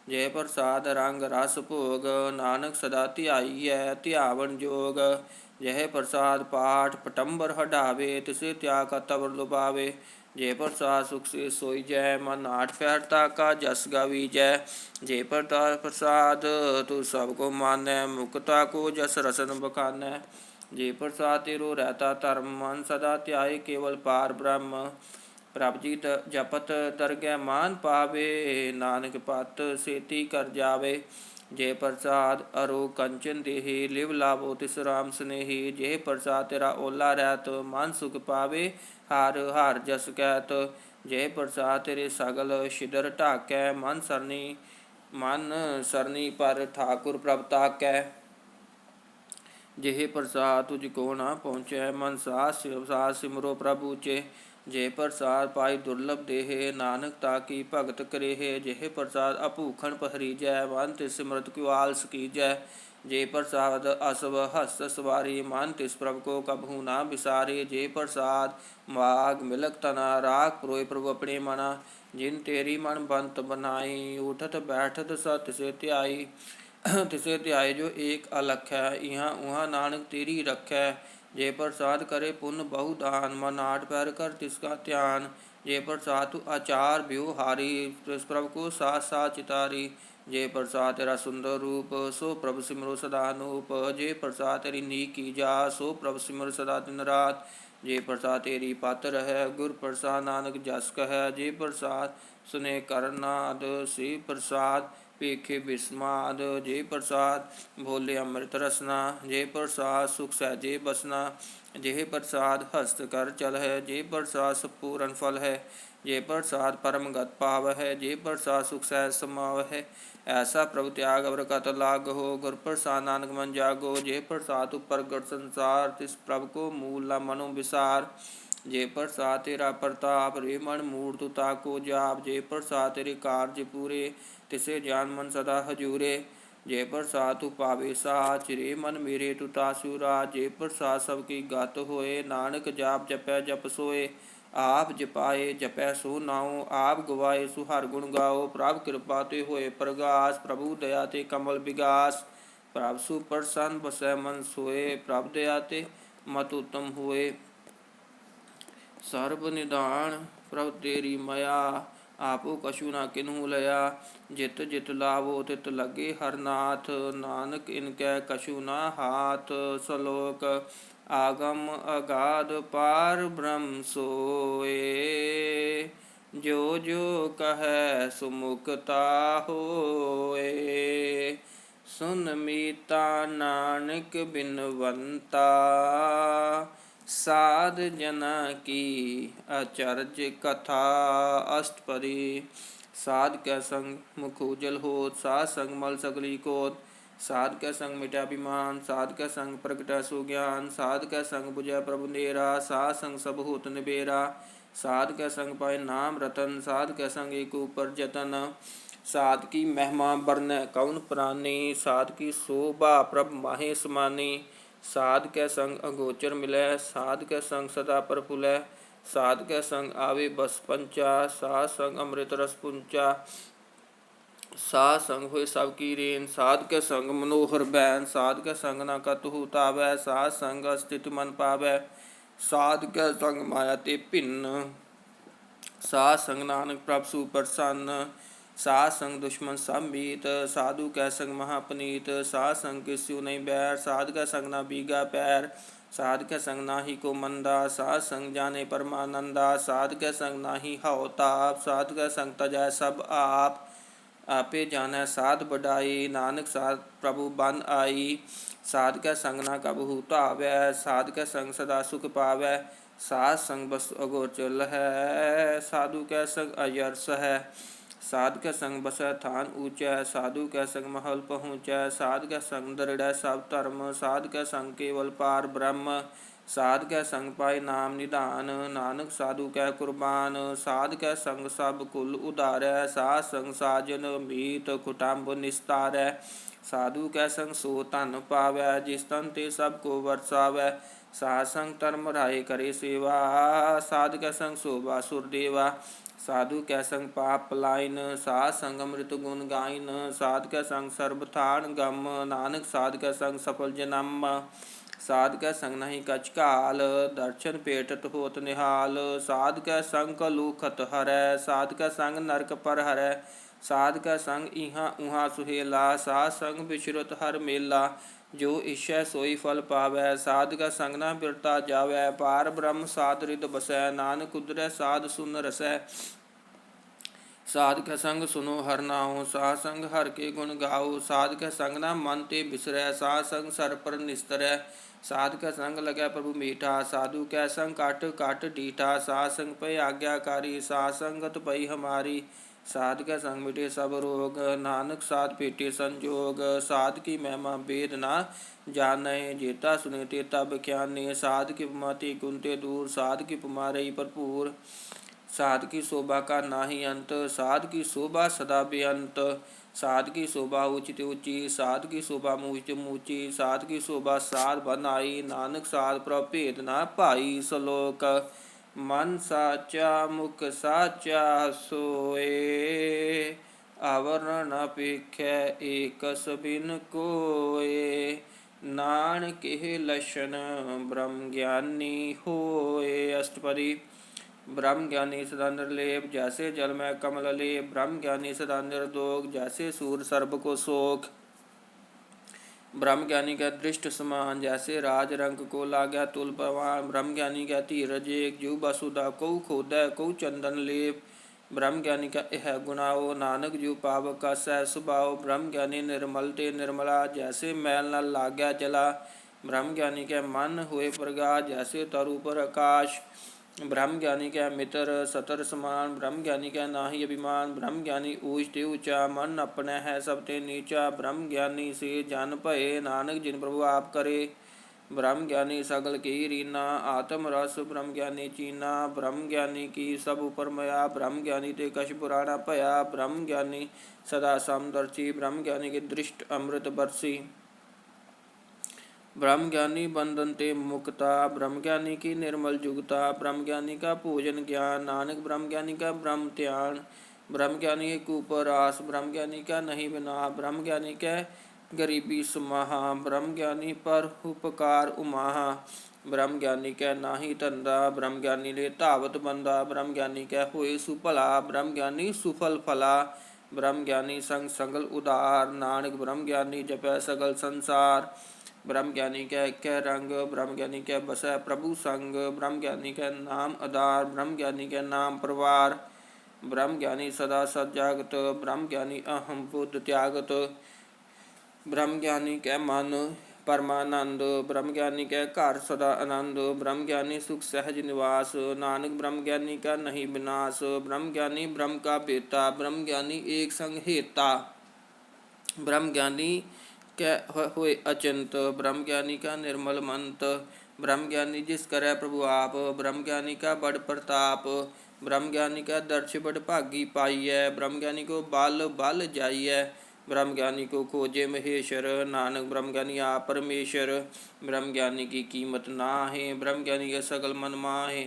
जय प्रसाद रंग रस भोग, नानक सदा ध्याईयै ध्यावन जोग। जय प्रसाद पाठ पटंबर हटावे, तिसे त्याग का तवर लुभावे। जय प्रसाद सुख से सोई जय, मन आठ पैर ताका जस गावीजै। जय प्रसाद तू सबको मानै, मुक्ता को जस रसन बखानै। जय प्रसाद तेरो रहता धर्म, मन सदा ध्याए केवल पार ब्रह्म। प्रभ जी जपत दरगह मान पावे, नानक पत सेती कर जावे। जय प्रसाद अरो कंचन देहि, लिव लाभो तिस राम स्नेही। जय प्रसाद तेरा ओला रहत, मन सुख पावे हर हर जस कहत। जय प्रसाद तेरे सगल छिदर ढाकै, मन सरनी ਮਨ ਸਰਨੀ ਪਰ ਠਾਕੁਰ ਪ੍ਰਭ ਤਾਕੈ। ਜਿਹੇ ਪ੍ਰਸਾਦ ਤੁਝ ਕੋ ਨਾ ਪਹੁੰਚੈ, ਮਨ ਸਾਧ ਸਿਮਰੋ ਪ੍ਰਭ ਊਚੇ। ਜੇ ਪ੍ਰਸਾਦ ਪਾਈ ਦੁਰਲਭ ਦੇਹ, ਨਾਨਕ ਤਾਕੀ ਭਗਤ ਕਰੇਹ। ਜਿਹੇ ਪ੍ਰਸਾਦ ਅਭੂਖਣ ਪਹਰੀਜੈ, ਮਨ ਤਿਸ ਸਿਮਰਤ ਕਿਉ ਆਲਸ ਕੀਜੈ। ਜੇ ਪ੍ਰਸਾਦ ਅਸਵ ਹਸਤ ਸਵਾਰੀ, ਮਨ ਤਿਸ ਪ੍ਰਭ ਕੋ ਕਬਹੂ ਨਾ ਵਿਸਾਰੇ। ਜੇ ਪ੍ਰਸਾਦ ਮਾਗ ਮਿਲਕ ਤਨਾ, ਰਾਖ ਪਰੋਏ ਪ੍ਰਭु ਆਪਣੇ ਮਨਾ। ਜਿਨ ਤੇਰੀ ਮਨ ਬੰਤ ਬਨਾਈ, ਉਠਤ ਬੈਠਤ ਸਤ ਤਿਸੇ ਧਿਆਈ। ਤਿਸੇ ਧਿਆਏ ਜੋ ਏਕ ਅਲਖੈ, ਇਹਾਂ ਉਹਾਂ ਨਾਨਕ ਤੇਰੀ ਰਖੈ। ਜੇ ਪ੍ਰਸਾਦ ਕਰੇ ਪੁੰਨ ਬਹੁ ਦਾਨ, ਮਨ ਆਠ ਪੈਰ ਕਰ ਤਿਸਕਾ ਧਿਆਨ। ਜੇ ਪ੍ਰਸਾਦ ਤੂ ਆਚਾਰ ਬਿਵਹਾਰੀ, ਤਿਸ ਪ੍ਰਭ ਕੋ ਸਾਥ ਸਾਥ ਚਿਤਾਰੀ। ਜੇ ਪ੍ਰਸਾਦ ਤੇਰਾ ਸੁੰਦਰ ਰੂਪ, ਸੋ ਪ੍ਰਭ ਸਿਮਰੋ ਸਦਾ ਅਨੂਪ। ਜੇ ਪ੍ਰਸਾਦ ਤੇਰੀ ਨੀਕੀ ਜਾ, ਸੋ ਪ੍ਰਭ ਸਿਮਰ ਸਦਾ ਦਿਨ ਰਾਤ। ਜੇ ਪ੍ਰਸਾਦ ਤੇਰੀ ਪਤ ਰਹੈ, ਗੁਰ ਪ੍ਰਸਾਦ ਨਾਨਕ ਜਸ ਕਹੈ। ਜੇ ਪ੍ਰਸਾਦ ਸੁਨੇ ਕਰਨਾਦ, ਸੇ ਪ੍ਰਸਾਦ ਭੇਖੇ ਬਿਸਮਾਦ। ਜੇ ਪ੍ਰਸਾਦ ਭੋਲੇ ਅੰਮ੍ਰਿਤ ਰਸਨਾ, ਜੇ ਪ੍ਰਸਾਦ ਸੁਖ ਸਹਿਜੇ ਬਸਨਾ। ਜੇ ਪ੍ਰਸਾਦ ਹਸਤ ਕਰ ਚਲ ਹੈ, ਜੇ ਪ੍ਰਸਾਦ ਸਪੂਰਨ ਫਲ ਹੈ। ਜੇ ਪ੍ਰਸਾਦ ਪਰਮ ਗਤ ਪਾਵ ਹੈ, ਜੇ ਪ੍ਰਸਾਦ ਸੁਖ ਸਹਿਜ ਸਮਾਵ ਹੈ। ਐਸਾ ਪ੍ਰਭੁ ਤਿਆਗ ਅਵਰ ਕਤ ਲਾਗਹੁ, ਗੁਰ ਪ੍ਰਸਾਦ ਨਾਨਕ ਮਨ ਜਾਗੋ। ਜੇ ਪ੍ਰਸਾਦ ਉਪਰਗਟ ਸੰਸਾਰ, ਤਿਸ ਪ੍ਰਭ ਕੋ ਮੂਲ ਨ ਮਨੋ ਵਿਸਾਰ। ਜੇ ਪ੍ਰਸਾਦ ਤੇਰਾ ਪ੍ਰਤਾਪ, ਰੇ ਮਨ ਮੂੜ ਤੂ ਤਾਕੋ ਜਾਪ। ਜੇ ਪ੍ਰਸਾਦ ਤੇਰੇ ਕਾਰਜ ਪੂਰੇ, ਤਿਸੇ ਜਾਨ ਮਨ ਸਦਾ ਹਜੂਰੇ। ਜੇ ਪ੍ਰਸਾਦ ਤੂ ਪਾਵੇ ਸਾਚ, ਰੇ ਮਨ ਮੇਰੇ ਤੂ ਤਾਸੂ ਰਾਜ। ਜੇ ਪ੍ਰਸਾਦ ਸਭ ਕੀ ਗਤ ਹੋਏ, ਨਾਨਕ ਜਾਪ ਜਪੈ ਜਪ ਸੋਏ। ਆਪ ਜਪਾਏ ਜਪੈ ਸੋ ਨਾਉ, ਆਪ ਗਵਾਏ ਸੋ ਹਰਿ ਗੁਣ ਗਾਓ। ਪ੍ਰਭ ਕਿਰਪਾ ਤੇ ਹੋਏ ਪ੍ਰਗਾਸ, ਪ੍ਰਭੂ ਦਇਆ ਤੇ ਕਮਲ ਵਿਗਾਸ। ਪ੍ਰਭ ਸੁਪਰਸੰਨ ਬਸੈ ਮਨ ਸੋਏ, ਪ੍ਰਭ ਦਇਆ ਤੇ ਮਤ ਉਤਮ ਹੋਏ। ਸਰਬ ਨਿਧਾਨ ਪ੍ਰਭ ਤੇਰੀ ਮਇਆ, ਆਪੋ ਕਛੂ ਨਾ ਕਿਨਹੂ ਲਿਆ। ਜਿਤ ਜਿਤ ਲਾਵੋ ਤਿਤ ਲੱਗੇ ਹਰਨਾਥ, ਨਾਨਕ ਇਨਕੈ ਕਛੂ ਨਾ ਹਾਥ। ਸਲੋਕ ਆਗਮ ਅਗਾਧ ਪਾਰ ਬ੍ਰਹਮ ਸੋਏ, ਜੋ ਜੋ ਕਹੈ ਸੋ ਮੁਕਤਾ ਹੋਏ। ਸੁਨ ਮੀਤਾ ਨਾਨਕ ਬਿਨਵੰਤਾ, ਸਾਧ ਜਨਾ ਕੀ ਅਚਰਜ ਕਥਾ। ਅਸ਼ਟਪਦੀ। ਸਾਧ ਕੈ ਸੰਗ ਮੁਖ ਉਜਲ ਹੋਤ, ਸਾਧ ਸੰਗ ਮਲ ਸਗਲੀ ਕੋਟ। ਸਾਧ ਕੈ ਸੰਗ ਮਿਟਿਆ ਅਭਿਮਾਨ, ਸਾਧ ਕੈ ਸੰਗ ਪ੍ਰਗਟੈ ਸੋ ਗਿਆਨ। ਸਾਧ ਕੈ ਸੰਗ ਬੁਝੈ ਪ੍ਰਭੁ ਨੇਰਾ, ਸਾਧ ਸੰਗ ਸਭ ਹੋਤ ਨਿਬੇਰਾ। ਸਾਧ ਕੈ ਸੰਗ ਪਾਏ ਨਾਮ ਰਤਨ, ਸਾਧ ਕੈ ਸੰਗ ਏਕ ਊਪਰ ਜਤਨ। ਸਾਧ ਕੀ ਮਹਿਮਾ ਬਰਨੈ ਕਉਨ ਪ੍ਰਾਨੀ, ਸਾਧ ਕੀ ਸੋਭਾ ਪ੍ਰਭ ਮਾਹੇ ਸਮਾਨੀ। ਸਾਧ ਕੈ ਸੰਗ ਅਗੋਚਰ ਮਿਲੈ, ਸਾਧ ਕੈ ਸੰਗ ਸਦਾ ਪ੍ਰਫੁੱਲੈ। ਸਾਧ ਕੈ ਸੰਗ ਆਵੇ ਬਸ ਪੰਚਾ, ਸਾਧ ਸੰਗ ਅੰਮ੍ਰਿਤ ਰਸ ਪੁੰਚਾ। ਸਾਧ ਸੰਗ ਹੋਏ ਸਭ ਕੀ ਰੇਨ, ਸਾਧ ਕੈ ਸੰਗ ਮਨੋਹਰ ਬੈਨ। ਸਾਧ ਕੈ ਸੰਗ ਨਾ ਕਤਹੂ ਧਾਵੈ, ਸਾਧ ਸੰਗ ਅਸਥਿਤ ਮਨ ਪਾਵੈ। ਸਾਧ ਕੈ ਸੰਗ ਮਾਇਆ ਤੇ ਭਿੰਨ, ਸਾਧ ਸੰਗ ਨਾਨਕ ਪ੍ਰਭ ਸੁਪਰਸੰਨ। ਸਾਧ ਸੰਗ ਦੁਸ਼ਮਨ ਸਭ ਮੀਤ, ਸਾਧੂ ਕੈ ਸੰਗ ਮਹਾ ਪਨੀਤ। ਸਾਧ ਸੰਗ ਕਿਸੂ ਨਹੀਂ ਬੈਰ, ਸਾਧ ਕੈ ਸੰਗ ਨਾ ਬੀਗਾ ਪੈਰ। ਸਾਧ ਕੈ ਸੰਗ ਨਾਹੀ ਕੋ ਮੰਦਾ, ਸਾਧ ਸੰਗ ਜਾਣੇ ਪਰਮਾਨੰਦਾ। ਸਾਧ ਕੈ ਸੰਗ ਨਾਹੀ ਹਉ ਤਾਪ, ਸਾਧ ਕੈ ਸੰਗ ਤਜੈ ਸਭ ਆਪ। ਆਪੇ ਜਾਣੈ ਸਾਧ ਵਡਾਈ, ਨਾਨਕ ਸਾਧ ਪ੍ਰਭੂ ਬਨ ਆਈ। ਸਾਧ ਕੈ ਸੰਗ ਨਾ ਕਬਹੂ ਧਾਵੈ, ਸਾਧ ਕੈ ਸੰਗ ਸਦਾ ਸੁਖ ਪਾਵੈ। ਸਾਧ ਸੰਗ ਬਸੁ ਅਗੋਚਰ ਹੈ, ਸਾਧੂ ਕੈ ਸੰਗ ਅਯਰਸ ਹੈ। ਸਾਧ ਕੈ ਸੰਗ ਬਸੈ ਥਾਨ ਊਚੈ, ਸਾਧੂ ਕੈ ਸੰਗ ਮਹਲ ਪਹੁੰਚੈ। ਸਾਧ ਕੈ ਸੰਗ ਦ੍ਰਿੜ੍ਹੈ ਸਭ ਧਰਮ, ਸਾਧ ਕੈ ਸੰਗ ਕੇਵਲ ਪਾਰ ਬ੍ਰਹਮ। ਸਾਧ ਕੈ ਸੰਗ ਪਾਏ ਨਾਮ ਨਿਧਾਨ, ਨਾਨਕ ਸਾਧੂ ਕੈ ਕੁਰਬਾਨ। ਸਾਧ ਕੈ ਸੰਗ ਸਭ ਕੁਲ ਉਧਾਰੈ, ਸਾਧ ਸੰਗ ਸਾਜਨ ਮੀਤ ਕੁਟੰਬ ਨਿਸਤਾਰੈ। ਸਾਧੂ ਕੈ ਸੰਗ ਸੋ ਧਨ ਪਾਵੈ, ਜਿਸ ਤਨ ਤੇ ਸਭ ਕੋ ਵਰਸਾਵੈ। ਸਾਧ ਸੰਗ ਧਰਮ ਰਾਏ ਕਰੇ ਸੇਵਾ, ਸਾਧ ਕੈ ਸੰਗ ਸੋਭਾ ਸੁਰ ਦੇਵਾ। ਸਾਧੂ ਕੈ ਸੰਗ ਪਾਪ ਪਲਾਇਨ, ਸਾਧ ਸੰਗ ਅੰਮ੍ਰਿਤ ਗੁਣ ਗਾਇਨ। ਸਾਧ ਕੈ ਸੰਗ ਸਰਬ ਥਾਨ ਗਮ, ਨਾਨਕ ਸਾਧ ਕੈ ਸੰਗ ਸਫਲ ਜਨਮ। ਸਾਧ ਕੈ ਸੰਗ ਨਹੀਂ ਕਛ ਘਾਲ, ਦਰਸ਼ਨ ਭੇਟਤ ਹੋਤ ਨਿਹਾਲ। ਸਾਧ ਕੈ ਸੰਗ ਕਲੂਖਤ ਹਰੈ, ਸਾਧ ਕੈ ਸੰਗ ਨਰਕ ਪਰ ਹਰੈ। ਸਾਧ ਕੈ ਸੰਗ ਇਹਾਂ ਉਹਾਂ ਸੁਹੇਲਾ, ਸਾਧ ਸੰਗ ਵਿਚਰਤ ਹਰ ਮੇਲਾ। ਜੋ ਇਛੈ ਸੋਈ ਫਲ ਪਾਵੈ, ਸਾਧ ਕੈ ਸੰਗ ਨਾ ਬਿਰਤਾ ਜਾਵੈ। ਪਾਰ ਬ੍ਰਹਮ ਸਾਧ ਰਿਦ ਬਸੈ, ਨਾਨਕ ਉਦਰੈ ਸਾਧ ਸੁਨ ਰਸੈ। ਸਾਧ ਕੈ ਸੰਗ ਸੁਨੋ ਹਰਿ ਨਾਉ, ਸਾਧ ਸੰਗ ਹਰਿ ਕੇ ਗੁਣ ਗਾਓ। ਸਾਧ ਕੈ ਸੰਗ ਨਾ ਮਨ ਤੇ ਬਿਸਰੈ, ਸਾਧ ਸੰਗ ਸਰ ਪਰ ਨਿਸਤਰੈ। ਸਾਧ ਕੈ ਸੰਗ ਲਗੈ ਪ੍ਰਭੂ ਮੀਠਾ, ਸਾਧੂ ਕੈ ਸੰਗ ਘਟ ਘਟ ਡੀਠਾ। ਸਾਧ ਸੰਗ ਪਏ ਆਗਿਆਕਾਰੀ, ਸਾਧ ਸੰਗਤ ਪਈ ਹਮਾਰੀ। ਸਾਧ ਕੈ ਸੰਗ ਮਿਟੇ ਸਭ ਰੋਗ। ਨਾਨਕ ਸਾਧ ਭੇਟੇ ਸੰਜੋਗ। ਸਾਧ ਕੀ ਮਹਿਮਾ ਬੇਦ ਨਾ ਜਾਣੈ। ਜੇਤਾ ਸੁਨੇ ਤੇਤਾ ਬਖਿਆਨੇ। ਸਾਧ ਕੀ ਉਪਮਾ ਤੇ ਗੁਣ ਤੇ ਦੂਰ। ਸਾਧ ਕੀ ਉਪਮਾ ਰਹੀ ਭਰਪੂਰ। साध की शोभा का नाही अंत। साध की शोभा सदा बेअंत। साध की शोभा उचित ऊंची। साध की शोभा मूचित मूची। साध की शोभा साध बनाई। नानक साध प्रभ भेद ना भाई। सलोक मन साचा मुख साचा सोए। आवरण न पेखै एकस बिन कोय। नानक के लक्षण ब्रह्म ज्ञानी होए। अष्टपदी। ब्रह्म ज्ञानी सदा निर्लेप जैसे जल में कमल लेप। ब्रह्म ज्ञानी सदा निर्दोग जैसे सूर सर्ब को शोक। ब्रह्म ज्ञानी का दृष्ट समान जैसे राज रंग को लाग्या तुल पवान। ब्रह्म ज्ञानी का धीरज एक जू बसुदा कऊ खोदै कऊ चंदन लेप। ब्रह्म ज्ञानी का यह गुनाओ नानक जू पावक का सह स्वभाव। ब्रह्म ज्ञानी निर्मल ते निर्मला जैसे मैल न लाग्या जला। ब्रह्म ज्ञानी के मन हुए प्रगाश जैसे तरु पर आकाश। ब्रह्म ज्ञानी का मित्र सतर समान। ब्रह्म ज्ञानी का नाही अभिमान। ब्रह्म ज्ञानी ऊंच ते ऊंचा मन अपने है सब ते नीचा। ब्रह्म ज्ञानी से जन भये नानक जिन प्रभु आप करे। ब्रह्म ज्ञानी सगल की रीना आत्म रस ब्रह्म ज्ञानी चीना। ब्रह्म ज्ञानी की सब उपर मया। ब्रह्म ज्ञानी ते कछ पुराना भया। ब्रह्म ज्ञानी सदा समदर्शी। ब्रह्म ज्ञानी के दृष्ट अमृत बरसी। ब्रह्म ज्ञानी बंधन ते मुक्ता। ब्रह्म ज्ञानी की निर्मल जुगता। ब्रह्म ज्ञानी का पूजन ज्ञान। नानक ब्रह्म ज्ञानी का ब्रह्म ध्यान। ब्रह्म ज्ञानी एक ऊपर आस। ब्रह्म ज्ञानी का नहीं बिना। ब्रह्म ज्ञानी के गरीबी समाहा। ब्रह्म ज्ञानी पर उपकार उमाहा। ब्रह्म ज्ञानी कै नाही धंधा। ब्रह्म ज्ञानी ले धावत बंदा। ब्रह्म ज्ञानी कै होए सुभला। ब्रह्म ज्ञानी सुफल फला। ब्रह्म ज्ञानी संग सगल उदार। नानक ब्रह्म ज्ञानी जपै सगल संसार। ब्रह्म ज्ञानी कै कै रंग। ब्रह्म ज्ञानी कै बसै प्रभु संग। ब्रह्म ज्ञानी कै नाम आधार। ब्रह्म ज्ञानी कै नाम परिवार। ब्रह्म ज्ञानी सदा सजागत। ब्रह्म ज्ञानी अहम बुद्ध त्यागत। ब्रह्म ज्ञानी कै मन परमानंद। ब्रह्म ज्ञानी कै घर सदा आनंद। ब्रह्म ज्ञानी सुख सहज निवास। नानक ब्रह्म ज्ञानी का नहीं विनाश। ब्रह्म ज्ञानी ब्रह्म का बेता। ब्रह्म ज्ञानी एक संग हेता। ब्रह्म ज्ञानी कै होए अचिंत। ब्रह्म ज्ञानी का निर्मल मंत। ब्रह्म ज्ञानी जिस करे प्रभु आप। ब्रह्म ज्ञानी का बड़ प्रताप। ब्रह्म ज्ञानी का दर्श बड़ भागी पाइय। ब्रह्म ज्ञानी को बल बल जाइय। ब्रह्म ज्ञानी को खोजे महेश्वर। नानक ब्रह्म ज्ञानी आप परमेश्वर। ब्रह्म ज्ञानी की कीमत ना है। ब्रह्म ज्ञानी के सकल मन माहे।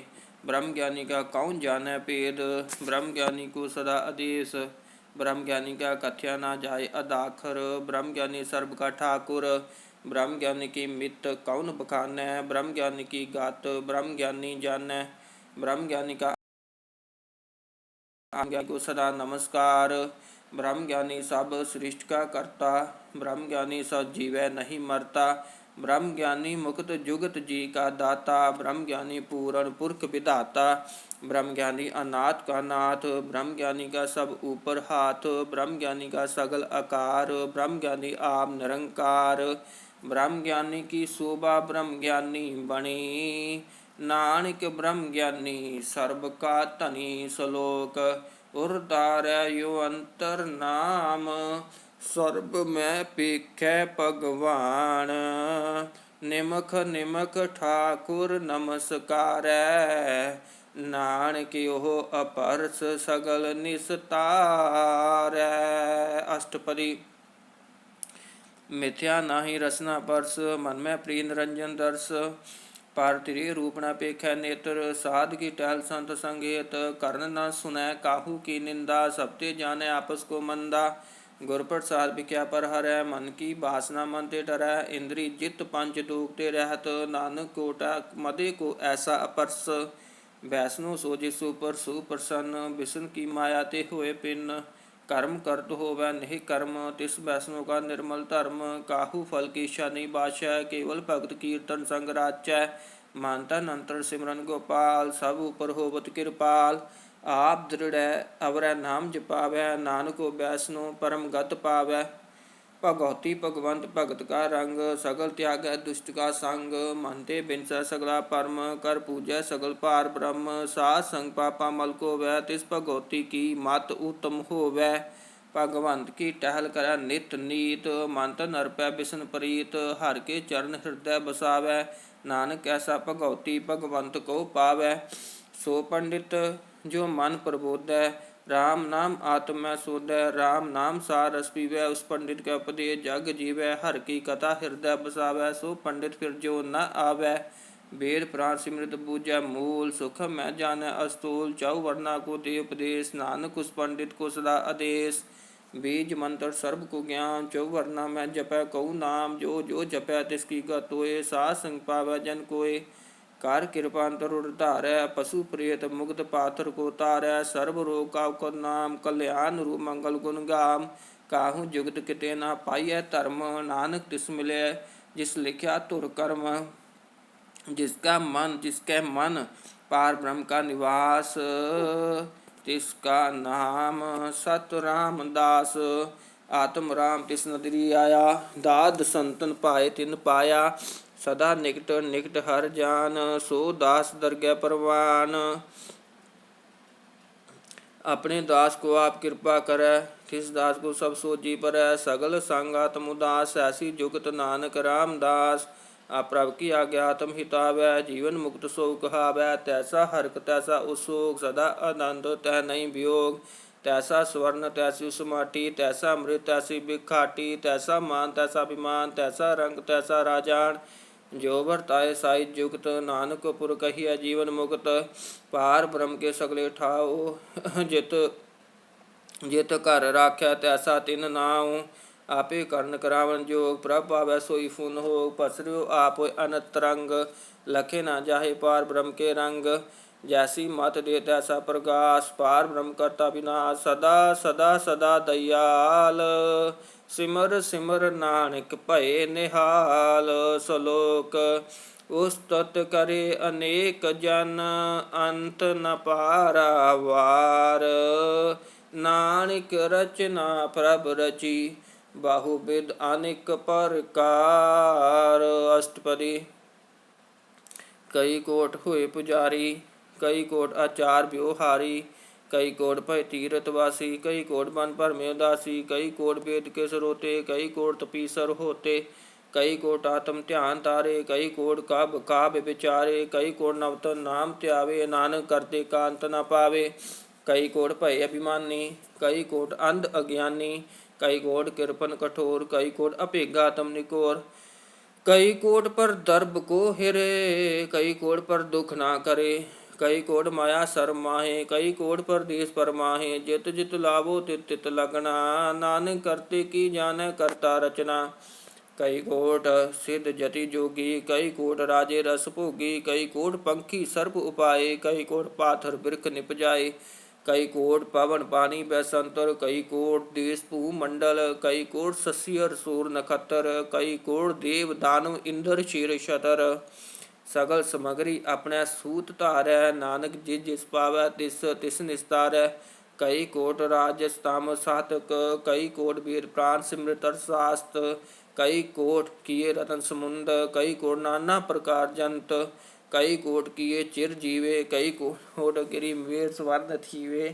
ब्रह्म ज्ञानी का कौन जाने भेद। ब्रह्म ज्ञानी को सदा आदेश। ब्रह्म ज्ञानी का कथ्या ना जाए अदाखर। ब्रह्म ज्ञानी सर्व का ठाकुर। ब्रह्म ज्ञानी की मित कौन बखानै। ब्रह्म ज्ञानी की गात ब्रह्म ज्ञानी जानै। ब्रह्म ज्ञानी का ज्ञानी को सदा नमस्कार। ब्रह्म ज्ञानी सब सृष्टि का करता। ब्रह्म ज्ञानी सब जीवै नहीं मरता। ब्रह्म ज्ञानी मुक्त जुगत जी का दाता। ब्रह्म ज्ञानी पूर्ण पुरख विधाता। ब्रह्म ज्ञानी अनाथ का नाथ। ब्रह्म ज्ञानी का सब ऊपर हाथ। ब्रह्म ज्ञानी का सगल आकार। ब्रह्म ज्ञानी आप निरंकार। ब्रह्म ज्ञानी की शोभा ब्रह्म ज्ञानी बनी। नानक ब्रह्म ज्ञानी सर्ब का धनी। सलोक उरतारै यो अंतर नाम। सर्ब में पेखै भगवान। निमख निमख ठाकुर नमस्कारै। नानक ओह अपरस सगल निस्तारै। अष्टपदी। मिथ्या नाही रसना परस। मन में प्रिय निरंजन दर्श। पर तिरे रूप न पेखै नेत्र। साध की टहल संत संगेत। कर्ण न सुनै काहू की निंदा। सबते जाने आपस को मंदा। गुर प्रसाद बिख्या पर हरै। मन की वासना मन ते डरै। इंद्री जित पंच दूखते रहत। नानक कोटा मदे को ऐसा अपरस। वैष्णो सो जिसु पर सुप्रसन्न। विष्णु की माया ते होए पिन। कर्म करत होवै नहीं कर्म। तिस वैष्णो का निर्मल धर्म। काहू फल की इच्छा नहीं बाछै। केवल भगत कीर्तन संग राचै। मानता नंतर सिमरन गोपाल। सब ऊपर होवत कृपाल। आप दृढ़ अवरै नाम जपावै। नानको वैष्णो परम गत पावै। ਭਗਉਤੀ ਭਗਵੰਤ ਭਗਤ ਕਾ ਰੰਗ, ਸਗਲ ਤਿਆਗੈ ਦੁਸ਼ਟ ਕਾ ਸੰਗ। ਮਨ ਤੇ ਬਿਨਸੈ ਸਗਲਾ ਪਰਮ, ਕਰ ਪੂਜੈ ਸਗਲ ਭਾਰ ਬ੍ਰਹਮ। ਸਾਧ ਸੰਗ ਪਾਪਾ ਮਲ ਕੋ ਵੈ, ਤਿਸ ਭਗਉਤੀ ਕੀ ਮਤ ਉਤਮ ਹੋਵੈ। ਭਗਵੰਤ ਕੀ ਟਹਿਲ ਕਰੈ ਨਿਤ ਨੀਤ, ਮਨ ਤਨ ਅਰਪੈ ਬਿਸਨ ਪ੍ਰੀਤ। ਹਰਿ ਕੇ ਚਰਨ ਹਿਰਦੈ ਬਸਾਵੈ, ਨਾਨਕ ਐਸਾ ਭਗਉਤੀ ਭਗਵੰਤ ਕੋ ਪਾਵੈ। ਸੋ ਪੰਡਿਤ ਜੋ ਮਨ ਪ੍ਰਬੋਧੈ, ਰਾਮ ਨਾਮ ਆਤਮ ਮੈਂ ਸੋਧੈ। ਰਾਮ ਨਾਮ ਸਾਰ ਰਸ ਪੀਵੈ, ਉਸ ਪੰਡਿਤ ਕੈ ਉਪਦੇਸ਼ ਜਗ ਜੀਵੈ। ਹਰਿ ਕੀ ਕਥਾ ਹਿਰਦੈ ਬਸਾਵੈ, ਸੋ ਪੰਡਿਤ ਫਿਰ ਜੋ ਨ ਆਵੈ। ਵੇਦ ਪੁਰਾਨ ਸਿਮਰਿਤ ਬੂਝੈ ਮੂਲ, ਸੁਖ ਮੈਂ ਜਾਣੈ ਅਸਤੂਲ। ਚਉ ਵਰਨਾ ਕੋ ਦੇ ਉਪਦੇਸ਼, ਨਾਨਕ ਉਸ ਪੰਡਿਤ ਕੋ ਸਦਾ ਆਦੇਸ਼। ਬੀਜ ਮੰਤਰ ਸਰਬ ਕੋ ਗਿਆਨ, ਚਉ ਵਰਨਾ ਮੈਂ ਜਪੈ ਕਉ ਨਾਮ। ਜੋ ਜੋ ਜਪੈ ਤਿਸ ਕੀ ਗਤ ਹੋਏ, ਸਾਧ ਸੰਗ ਪਾਵੈ ਜਨ ਕੋਏ। ਕਰ ਕਿਰਪਾ ਅੰਤਰ ਉਰ ਧਾਰੈ, ਪਸ਼ੂ ਪ੍ਰੇਤ ਮੁਕਤ ਪਾਥਰ ਕੋ ਤਾਰੈ। ਸਰਬ ਰੋਗ ਕਾ ਉਕਰ ਨਾਮ, ਕਲਿਆਣ ਰੂਪ ਮੰਗਲ ਗੁਣ ਗਾਮ। ਕਾਹੂ ਜੁਗਤ ਕਿਤੇ ਨਾ ਪਾਈਐ ਧਰਮ, ਨਾਨਕ ਤਿਸ ਮਿਲਿਐ ਜਿਸ ਲਿਖਿਆ ਧੁਰ ਕਰਮ। जिसके मन पार ब्रह्म का निवास, तिसका नाम सत रामदास। आत्म राम तिस नदरी आया, दाद संतन पाए तिन पाया। सदा निकट निकट हर जान, सो दास दरगह परवान। अपने दास को आप कृपा करै, किस दास को सब सोजी परै। सगल संग आत्म उदास, ऐसी जुगत नानक रामदास। प्रभ की आज्ञा आत्म हितावै, जीवन मुक्त सो कहावै। तैसा हरक तैसा उसोग, सदा आनंद तह नहीं वियोग। तैसा स्वर्ण तैसी उस माटी, तैसा अमृत तैसी बिखाटी। तैसा मान तैसा अभिमान, तैसा रंग तैसा राजान। जो वरताए साई जुगत, नानक पुर कहिए जीवन मुक्त। पार ब्रह्म के सगले ठाओ, जित जित घर राख्या तैसा तिन नाऊ। आपे ਕਰਨ ਕਰਾਵਨ ਜੋਗ, ਪ੍ਰਭ ਪਾਵੈ ਸੋਈ ਫੁਨ ਹੋ। ਪਸਰਿਓ ਆਪ ਹੋਇ ਅਨੰਤ ਰੰਗ, ਲਖੇ ਨਾ ਜਾਹੇ ਪਾਰ ਬ੍ਰਹਮ ਕੇ ਰੰਗ। ਜੈਸੀ ਮਤ ਦੇ ਤੈਸਾ ਪ੍ਰਗਾਸ, ਪਾਰ ਬ੍ਰਹਮ ਕਰਤਾ ਵਿਨਾਸ਼। ਸਦਾ ਸਦਾ ਸਦਾ ਦਇਆਲ, ਸਿਮਰ ਸਿਮਰ ਨਾਨਕ ਭਏ ਨਿਹਾਲ। ਸਲੋਕ ਉਸਤਤ ਕਰੇ ਅਨੇਕ ਜਨ, ਅੰਤ ਨ ਪਾਰਾਵਾਰ। ਨਾਨਕ ਰਚਨਾ ਪ੍ਰਭ ਰਚੀ, ਬਾਹੂ ਬਿਦ ਅਨੇਕ ਪ੍ਰਕਾਰ। ਅਸ਼ਟਪਦੀ। ਕਈ ਕੋਟ ਹੋਏ ਪੁਜਾਰੀ, ਕਈ ਕੋਟ ਆਚਾਰ ਵਿਵਹਾਰੀ। ਕਈ ਕੋਟ ਭਏ ਤੀਰਥ ਵਾਸੀ, ਕਈ ਕੋਟ ਮਨ ਭਰਮੇ ਉਦਾਸੀ। ਕਈ ਕੋਟ ਵੇਦ ਕੇ ਸਰੋਤੇ, ਕਈ ਕੋਟ ਤਪੀਸਰ ਹੋਤੇ। ਕਈ ਕੋਟ ਆਤਮ ਧਿਆਨ ਤਾਰੇ, ਕਈ ਕੋਟ ਕਬ ਕਾਬ ਵਿਚਾਰੇ। ਕਈ ਕੋਟ ਨਵਤਨ ਨਾਮ ਧਿਆਵੇ, ਨਾਨਕ ਕਰਤੇ ਕਾਂਤ ਨ ਪਾਵੇ। ਕਈ ਕੋਟ ਭਏ ਅਭਿਮਾਨੀ, ਕਈ ਕੋਟ ਅੰਧ ਅਗਿਆਨੀ। कई कोट कृपन कठोर, कई कोट अपेगा तम निकोर। कई कोट पर दर्भ को हिरे, कई कोट पर दुख ना करे। कई कोट माया सर माहे, कई कोट पर देश पर माहे। जित जित लावो तित तित लगना, नानक करते की जाने करता रचना। कई कोट सिद्ध जति जोगी, कई कोट राजे रस भोगी। कई कोट पंखी सर्प उपाय, कई कोट पाथर बिरख निप जाए। कई कोट पवन पानी बैसंतर, कई कोट देश भू मंडल। कई कोट ससियर सूर नखत्र, कई कोट देव दानव इंद्र शेर छतर। सगल समगरी अपने सूत धारै, नानक जिस जिस पावै तिस तिस निस्तारै। कई कोट राजस तामस सातक, कई कोट वीर प्राण सिमृत शास्त्र। कई कोट किए रतन समुंद, कई कोट नाना प्रकार जंत। कई कोट किए चिर जीवे, कई कोट गिरी मेर स्वर्ण थीवे।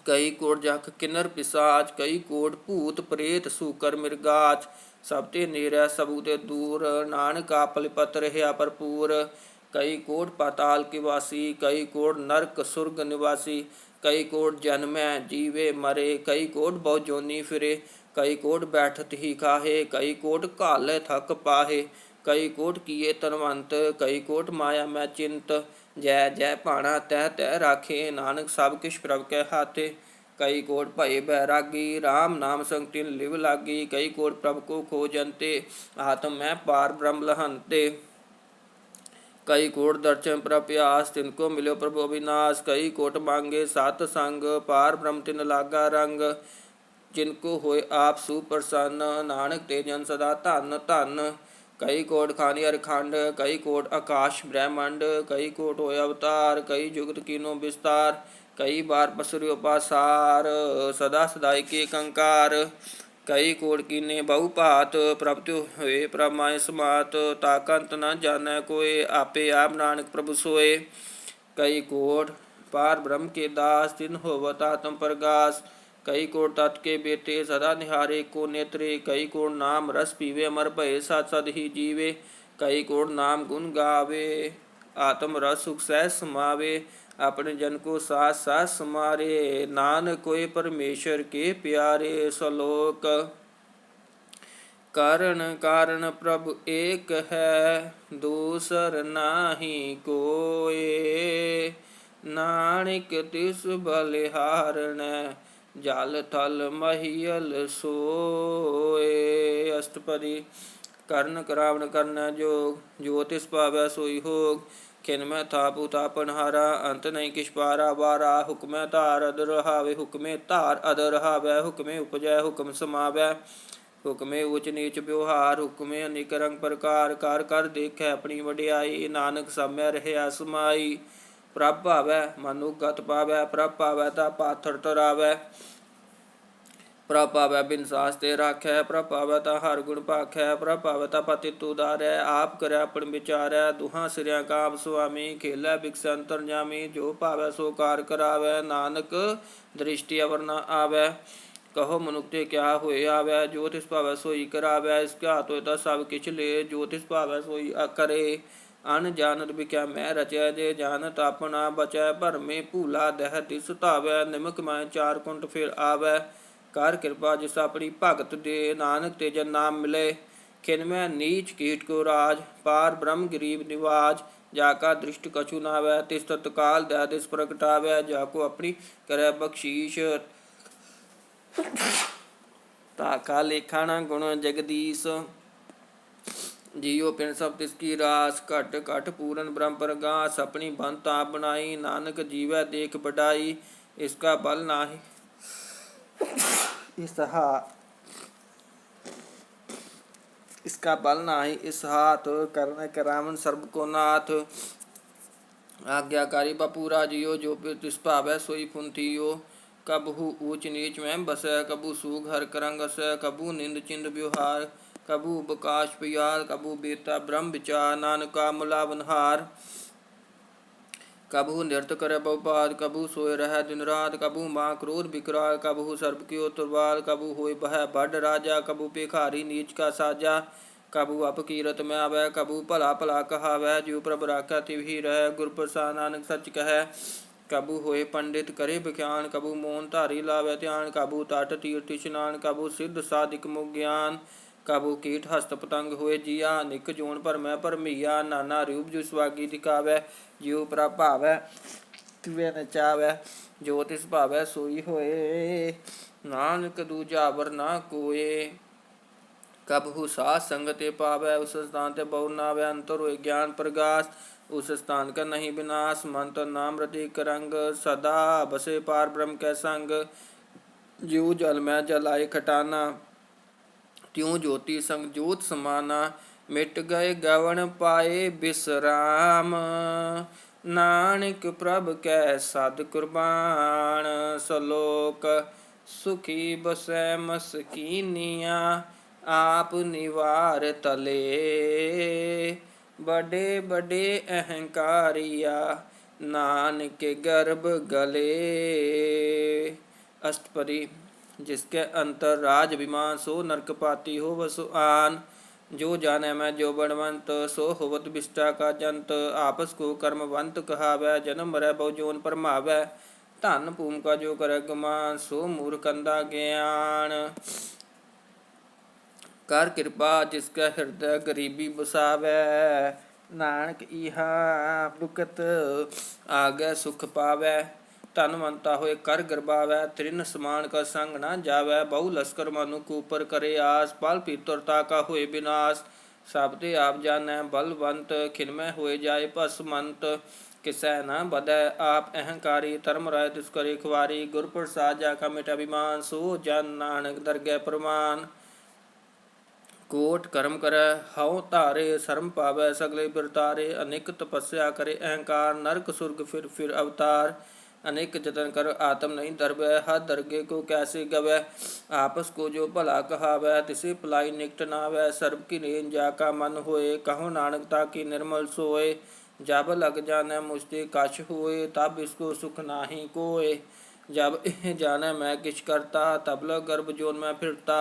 कई कोट जख किन्नर पिसाच, कई कोट भूत प्रेत सूकर मिर्गाच। सब ते नेरै सबू ते दूर, नानक आपल पत रहा भरपूर। कई कोट पाताल के वासी, कई कोट नरक सुरग निवासी। कई कोट जन्मै जीवे मरे, कई कोट बहु जोनी फिरे। कई कोट बैठत ही खाहे, कई कोट घाले थक पाहे। कई कोट किए तनवंत, कई कोट माया मैं चिंत। जय जय भाणा तह तह राखे, नानक सब किश प्रभ कै हाथे। कई कोट भये बैरागी, राम नाम संग तिन लिव लागी। कई कोट प्रभ को खोजंते, आत्म मैं पार ब्रह्म लहंते। कई कोट दर्शन प्रभ प्यास, तिनको मिलो प्रभु अविनाश। कई कोट मांगे सत संग, पार ब्रह्म तिन लागा रंग। जिनको होए आप सुप्रसन्न, नानक ते जन सदा धन धन। कई कोट खानी अरखंड, कई कोट आकाश ब्रह्मंड। कई कोट होए अवतार, कई जुगत कीनो विस्तार। कई बार पसरियो पासार, सदा सदाई के कंकार। ਕਈ ਕੋਟ ਕੀਨੇ ਬਹੁ ਭਾਤ ਪ੍ਰਭ ਤਿਉ ਹੋਏ ਪ੍ਰਭ ਮਾਇ ਸਮਾਤ ਤਾਕਾ ਅੰਤ ਨ ਜਾਣੈ ਕੋਇ ਆਪੇ ਆਪ ਨਾਨਕ ਪ੍ਰਭੁ ਸੋਏ। ਕਈ ਕੋਟ पार ब्रह्म के दास तिन होवत आत्म प्रगास। कई कोट तत् के बेटे सदा निहारे को नेत्रे। कई कोट नाम रस पीवे अमर भय सत सद ही जीवे। कई कोट नाम गुण गावे आत्म रस सुख सह समावे। अपने जन को साथ साथ समारे नानक कोई परमेश्वर के प्यारे। सलोक कारण कारण प्रभु एक है दूसर नाहि कोय। नानक तिस बलिहारणै जल थल महियल सोए। अष्टपदी करण करावण करना जोग जो तिस पावै सोई होग। खिन में थापु तापन हारा अंत नहीं किछ पारा वारा। हुक्मै धार अदर रहावे हुक्मे धार अदर रहावै। हुक्मे उपजै हुक्म समावै हुक्मे उच नीच व्यवहार। हुक्मे अनेक रंग प्रकार कर कर देखै अपनी वडियाई। नानक साम्य रहिया समाई। प्रभ भावै मनु गत पावै प्रभ पावै ता पाथर तरावै। प्रभ पावै बिन सास ते राखै प्रभ पावै ता हर गुण भाखै। प्रभ पावै ता पतित उदारै आप करै अपन विचारै। दुहां सिरिया काम सुआमी खेलै बिकसै अंतरजामी। जो भावै सो कार करावै नानक दृष्टि अवर न आवै। कहो मनुख ते क्या होए आवै जो तिस भावै सोई करावै। इसके हाथ होए ता सब किछ ले जो तिस भावै सोई करे। अन जानत बिख्या मैं रचै जे जानत अपना बचै। भरमे भूला दह तिस धावै निमक माय चार कुंट फिर आवै। कर कृपा जिस अपनी भगत दे नानक ते जन नाम मिले। खिन में नीच कीट को राज पार ब्रह्म गरीब निवाज। जाका दृष्ट कछु नावै तिस तत्काल दह दिस प्रगटावै। जाको अपनी करै बख्शीश ताका लेखा न गुण जगदीश। जियो पिन सब तिसकी रास घट घट पूरन ब्रह्म प्रगास। अपनी बंत आप बनाई नानक जीवै देख बढ़ाई। इसका बल नाही इसका बल नाही इस हाथ करण करावन सर्ब को नाथ। आज्ञाकारी बपूरा जियो जो तिस भावै सोई फुंथियो। कबहू ऊच नीच में बसै कबू सूग हर करंग असै। कबू निंद चिंद व्यवहार कबू बकाश प्यार। कबू बेता ब्रह्म विचार नानका मुलावनहार। कबहू नृत करे बहुपाद कबहू सोए रह दिन रात। कबहू माँ क्रोध विकराल कबहू सर्ब की तुरवाल। कबहू होय बह बड़ राजा कबहू भिखारी नीच का साजा। कबहू अपकीरत में आवै कबहू भला भला कहावै। जो प्रभ राखै तिव ही रहै गुर प्रसाद नानक सच कहै। कबू होए पंडित करे बख्यान कबू मोहन धारी लावै ध्यान। कबू तट तीर्थ स्नान कबू सिद्ध साधिक मुख ज्ञान। कबू कीट हस्त पतंग होए जिया निक जोन भरमै भरमैया। नाना रूप जो सुआगी दिखावै जियो प्रभ भावै तिवै नचावै। जो तिस भावै सोई होए नानक दूजा अवर ना कोय। कबहू साध संगत ते पावै उस स्थान ते बहु नावै। अंतर होए ज्ञान प्रगास उस स्थान का नहीं विनाश। मंत्र नाम हृदय करंग सदा बसे पार ब्रह्म कै संग। ज्यों जल में जलाए खटाना त्यों ज्योति संग ज्योत समाना। मिट गए गवन पाए बिसराम नानक प्रभ कै सद कुर्बान। सलोक सुखी बसै मसकीनिया आप निवार तले। बड़े बड़े अहंकारिया नानक गर्भ गले। अष्टपदी जिसके अंतर राज अभिमान सो नरकपाती हो वसु आन। जो जाने में जो बनवंत सो होवत विष्टा का जंत। आपस को कर्मवंत कहावै जन्म मरै बहु जोन परमावै। धन भूम का जो करे गुमान सो मूर्खंदा ज्ञान। कर कृपा जिसका हृदय गरीबी बसावै। नानक इहा भुगत आगे सुख पावै। धनवंता होए कर गरबावै त्रिन समान का संग न जावै। बहु लश्कर मनुख ऊपर करे आस पल पीतरता का होए विनाश। सब ते आप जानै बलवंत खिनमै होए जाए भस्मंत। किसै न बधै आप अहंकारी धर्म राय तिस करे खुआरी। गुर प्रसाद जाका मिट अभिमान सो जन नानक दरगह प्रमाण। कोट कर्म करे हਉ धारे शर्म पावै सगले बिरतारे। अनेक तपस्या करे अहंकार नरक सुरग फिर अवतार। अनेक जतन कर आत्म नहीं दरबै, हर दरगे को कैसे गवै। आपस को जो भला कहावै, तिसे भलाई निकट नावै। सर्ब की रेन जाका मन होए, कहो नानक ताकी निर्मल सोए। जब लग जाने मुझते कछ होए, तब इसको सुख नाही कोय। जब यह जाने मैं किछ करता, तब लग गर्भ जोन में फिरता।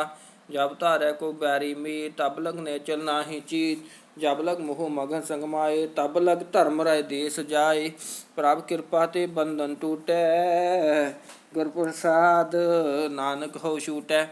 जब धारै को बैरी मीत, तब लग नेचर नाही चीत। जब लग मोह मगन संग माए, तब लग धर्म राय देश जाए। प्रभ कृपा ते बंधन टूटै, गुर प्रसाद नानक हो छूटै।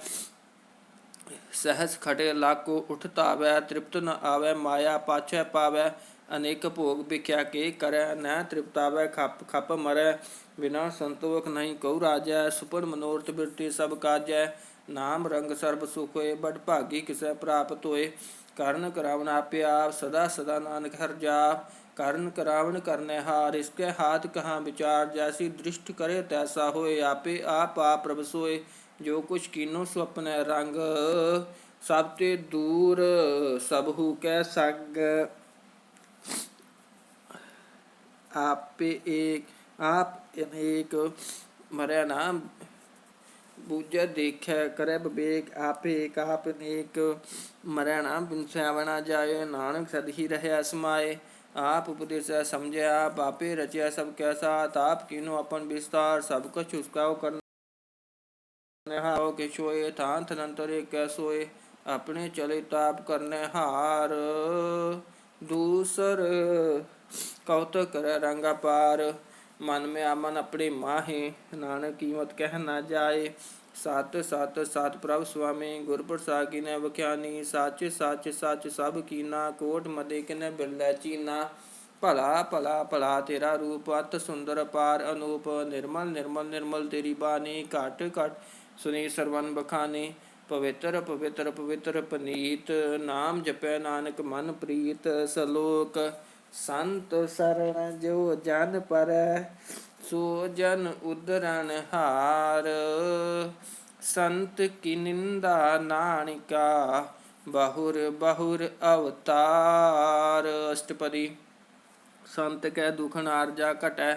सहस खटे लाको उठ तावै, तृप्त न आवै माया पाछै पावै। अनेक भोग भिख्या के करै, न तृप्तावै खप खप मरै। बिना संतोख नहीं कहु राजै, सुपन मनोरथ बिरती सब काजै। नाम रंग सर्ब सुख होए, बड़ भागी किसै प्राप्त होए। ਕਰਨ ਕਰਾਵਨ ਆਪੇ ਆਪ, ਸਦਾ ਸਦਾ ਨਾਨਕ ਹਰਿ ਜਾਪ। ਕਰਨ ਕਰਾਵਨ ਕਰਨੇ ਹਾਰ, ਇਸਕੇ ਹਾਥ ਕਹਾਂ ਵਿਚਾਰ। ਜੈਸੀ ਦ੍ਰਿਸ਼ਟ ਕਰੇ ਤੈਸਾ ਹੋਏ, ਆਪੇ ਆਪ ਆਪ ਪ੍ਰਭ सोए। ਜੋ ਕੁਛ ਕੀਨੋ ਸੋ ਆਪਣੇ ਰੰਗ, ਸਭ ਤੇ ਦੂਰ ਸਭੂ ਕੈ ਸੰਗ। ਆਪੇ ਏਕ ਆਪ ਅਨੇਕ, ਮਰੈ ਨਾ ਬੂਝੈ ਦੇਖੈ ਕਰੈ ਵਿਵੇਕ। ਆਪੇ ਏਕ ਆਪ ਅਨੇਕ, ਮਰੈ ਨਾ ਬਿਨਸੈਵ ਨਾ ਜਾਏ। ਨਾਨਕ ਸਦ ਹੀ ਰਹਿਆ ਸਮਾਏ, ਆਪ ਉਪਦੇਸੈ ਸਮਝੈ ਆਪ। ਆਪੇ ਰਚਿਆ ਸਭ ਕੈ ਸਾਥ, ਆਪ ਕੀਨੋ ਆਪਨ ਵਿਸਤਾਰ। ਸਭ ਕੁਛ ਉਸਕਾ ਕਰਨਾ ਕਿਛ ਹੋਏ, ਥਾਨ ਅਨੰਤਰ ਏਕੈ सोए। ਆਪਣੇ ਚਲੇ ਤਾਪ ਕਰਨੇ ਹਾਰ, ਦੂਸਰ ਕੌਤਕ ਕਰੈ ਰੰਗ ਅਪਾਰ। ਮਨ में आमन अपने माहे, नानक कीमत कह ना जाए। सत सत सत प्रभ स्वामी, गुर प्रसाद कीनै बख्यानी। सच सच सच सब कीना, कोट मदे किनै बिरलै चीना। भला भला भला तेरा रूप, अत सुंदर अपार अनूप। निर्मल निर्मल निर्मल तेरी बानी, घट घट सुनी सरवन बखानी। पवित्र पवित्र पवित्र पनीत, नाम जपै नानक मन प्रीत। सलोक संत शरण जो जन परੈ, सो जन उदरण हार। संत की निंदा नानिका, बहुर बहुर अवतार। अष्टपदी। संत कै दुखन आरजा घटै,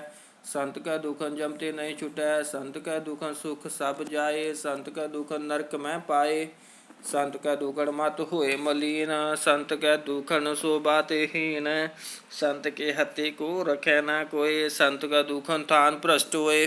संत कै दुखन जमते नहीं छुटै। संत कै दुखन सुख सब जाए, संत कै दुखन नरक में पाए। संत कै दुखन मत होए मलीन, संत कै दुखन शोभाते हीन। संत के हत्थे को रखै ना कोय, संत का दुखन थान भ्रष्ट होए।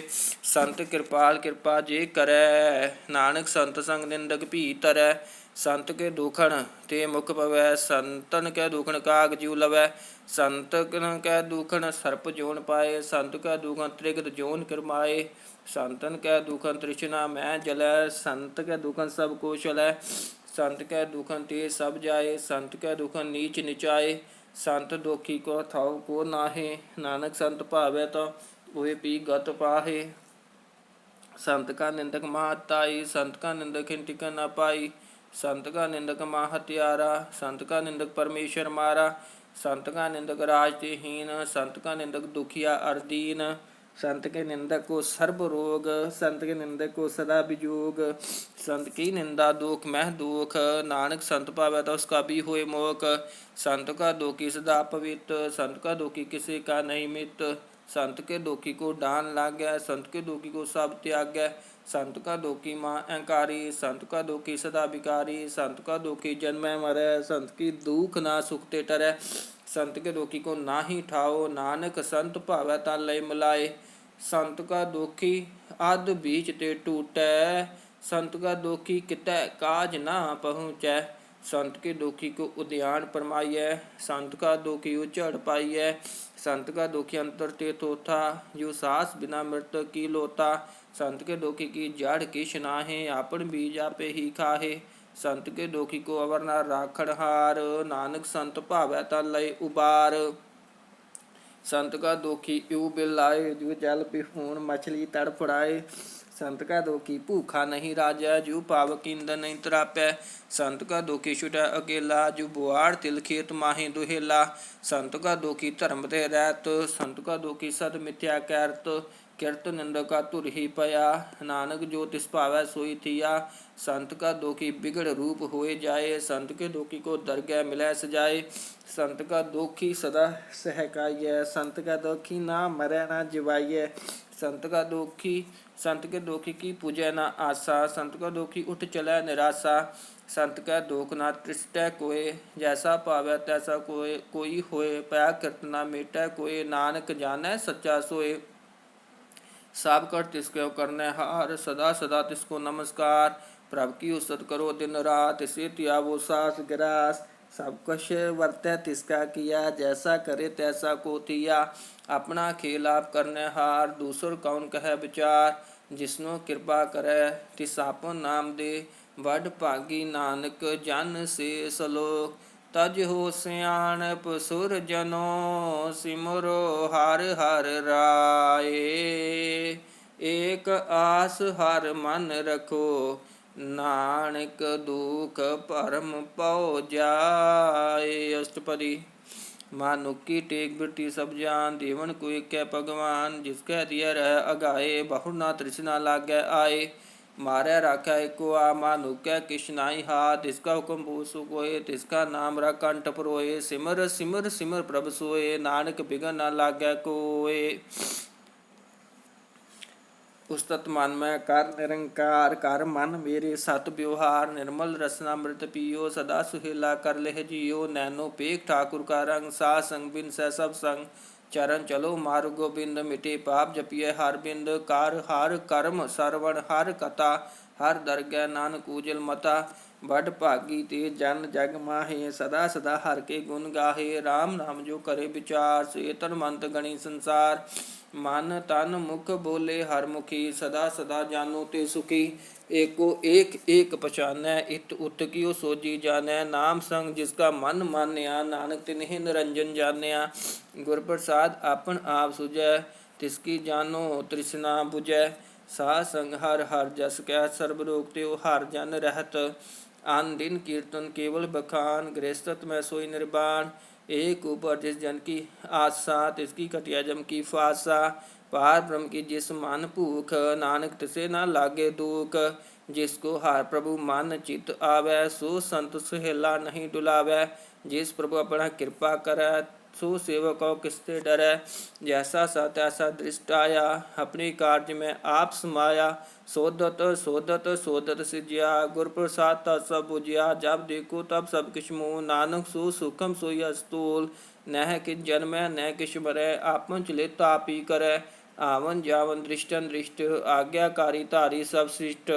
संत कृपाल कृपा जे करै, नानक संत संग निंदक भी तरै। संत के दुखन ते मुख पवै, संतन कै दुखन काग जीव लवै। संतन कै दुखन सर्प जोन पाए, संत कै दुखन त्रिगत जोन करमाए। संतन कै दुखन तृष्णा मैं जलै, संत कै दुखन सब को चलै। संत कै दुखन ते सब जाए, संत कै दुखन नीच निचाए। संत दोखी को थाउ को नाहे, नानक संत भावै तो होए पी गत पाहे। संत का निंदक महाताई, संत का निंदक हिन टिकन न पाई। संत का निंदक मां हत्यारा, संत का निंदक परमेश्वर मारा। संत का निंदक राज ते हीन, संत का निंदक दुखिया अरदीन। संत के निंदक को सर्ब रोग, संत के निंदक को सदा विजोग। संत की निंदा दोख मह दोख, नानक संत पावै तो उसका भी होए मोख। संत का दोखी सदा पवित्र, संत का दोखी किसी का नहीं मित। संत के दोखी को डान लागै, संत के दोखी को सब त्यागै। संत का दोखी मां अहंकारी, संत का दोखी सदा विकारी। संत का दोखी जन्मै मरै, संत की दुख ना सुखते टरै। संत के दोखी को नाही ठाओ, नानक संत भावै ता लय मिलाए। संत का दोखी अध बीच ते टूटै, संत का दोखी कितै काज ना पहुँचै। संत के दोखी को उद्यान परमाइयै, संत का दोखी उचड़ पाइयै। संत का दोखी अंतर ते थोथा, जो सास बिना मृतक की लोता। संत के दोखी की जड़ किछ नाहे, आपन बीज आपे ही खाहे। संत के दोखी को अवर न राखण हार, नानक संत भावै ता लय उबार। संत का दोखी यूं बिलाए, जो जल पिहूण मछली तड़फड़ाए। संत का दोखी भूखा नहीं राजै, जो पावक ईंधन नहीं तरापै। संत का दोखी छुटै अकेला, जो बुआड़ तिल खेत माही दुहेला। संत का दोखी धर्म ते रहत, संत का दोखी सद मिथ्या कैरत। किरत निंदक का धुर ही पया, नानक जो तिस भावै सोई थिया। संत का दोखी बिगड़ रूप होए जाए, संत के दोखी को दरगह मिलै सजाए। संत का दोखी सदा सहकाइयै, संत का दोखी ना मरै ना जिवाइयै। संत के दोखी की पूजै न आसा। संत का दोखी उठ चलै निराशा। संत कै दोख न तृष्टै कोय। जैसा पावै तैसा कोई होए। पै कृत न मेटै कोय। नानक जानै सच्चा सोए। सब कर तिसको करनै हार। सदा सदा तिसको नमस्कार। प्रभ की उस्तत करो दिन रात। तिसे त्यावो सास गिरास। सब कुछ वरतै तिसका किया। जैसा करे तैसा को थिया। अपना खेल आप करनै हार। दूसर कौन कहे विचार। जिसनो कृपा करै तिस आपन नाम दे। वड भागी नानक जन से सलोक। तज हो सियाणप सुर जनो। सिमरो हर हर राय। एक आस हर मन रखो। नानक दुख भरम पौ जाए। अष्टपदी। मानुकी टेक बिरती सब जान। देवन को कै भगवान। जिसकै दिया रह अगाए। बहु ना तृष्णा लागै आए। मारै राखै एको आ। मानुकै किश नाई हाथ। तिसका हुक्म बो सो कोय। तिसका नाम रख कंठ परोए। सिमर सिमर सिमर प्रभ सोए। नानक बिघन न लागै कोय। उस्तत मन मैं कर निरंकार। कर मन मेरे सत व्यवहार। निर्मल रसना अमृत पियो। सदा सुहेला कर लेह जियो। नैनो पेख ठाकुर का रंग। साध संग बिन सै सब संग। चरण चलो मार्ग गोबिंद। मिटे पाप जपिय हर बिंद। कार हर कर्म सरवण हर कथा। हर दरगह नानक उजल मता। बड़ भागी ते जन जग माहे। सदा सदा हर के गुण गाहे। राम नाम जो करे विचार। से तन मंत गणी संसार। मन तन मुख बोले हर मुखी। सदा सदा जानो ते सुखी। एको एक एक पहचानै। इत उत कियो सोजी जानै। नाम संग जिसका मन मान्या। नानक तिन्हि निरंजन जान्या। गुर प्रसाद आपन आप सुझै। तिसकी जानो तृष्णा बुझै। साध संग हर हर जस कै। सर्ब रोग त्यो हर जन रहत। आन दिन कीर्तन केवल बखान। गृहस्थत में सोई निर्वाण। एक ऊपर जिस जन की आशा। तिसकी कटिया जम की फासा। पार ब्रह्म की जिस मन भूख। नानक तिसे न लागे दुख। जिसको हार प्रभु मन चित आवै। सो संत सुहेला नहीं डुलावै। जिस प्रभु अपना कृपा करै। सो सेवक को किसते डरै। जैसा सा तैसा दृष्ट आया। अपने कार्य में आप समाया। सोधत सोधत सोधत सिजया। गुर प्रसाद ता सब बुझिया। जब देखो तब सब किछ मोह। नानक सो सुखम सोई अस्तूल। नह किछ जन्मै न किछ मरै। आपन चलित आप ही करै। आवन जावन दृष्टन दृष्ट। आज्ञाकारी धारी सब सृष्ट।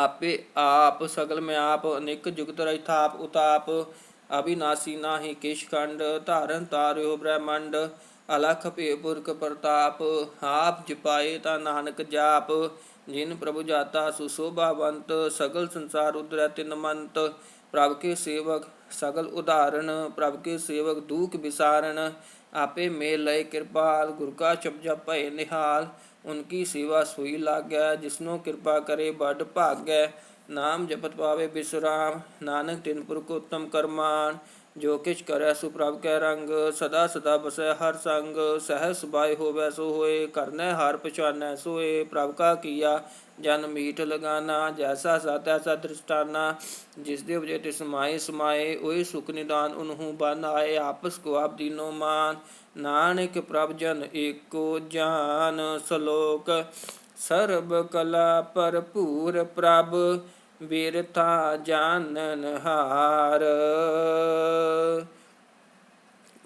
आपे आप सगल में आप। अनेक जुगत रहिथाप उताप। अविनाशी नाहि किश खंड। धारन तार्यो ब्रह्मंड। अलख भे पुरख प्रताप। आप जपाए ता नानक जाप। जिन प्रभु जाता सुशोभावंत। सगल संसार उधरै तिन मंत। प्रभ के सेवक सगल उदाहरण। प्रभ के सेवक दुख विसारण। आपे मेल लय कृपाल। गुर का शब्द जप भय निहाल। उनकी सेवा सोई लागै। जिसनो कृपा करे बड़ भागै। नाम जपत पावे विश्राम। नानक तिन पुरख उत्तम करमान। जो किछ करै सो प्रभ कै रंग। सदा सदा बसै हर संग। सहज सुभाए होवै सो होए। करनै हार पछानै सोए। प्रभ का किया जन मीठ लगाना। जैसा सा तैसा दृष्टाना। जिस देव जे तिस माए समाए। ओहि सुख निदान उनहु बन आए। आपस को आप दीनो मान। नानक प्रभ जन एको जान। सलोक। सर्ब कला भरपूर प्रभ। बिरथा जानन हार।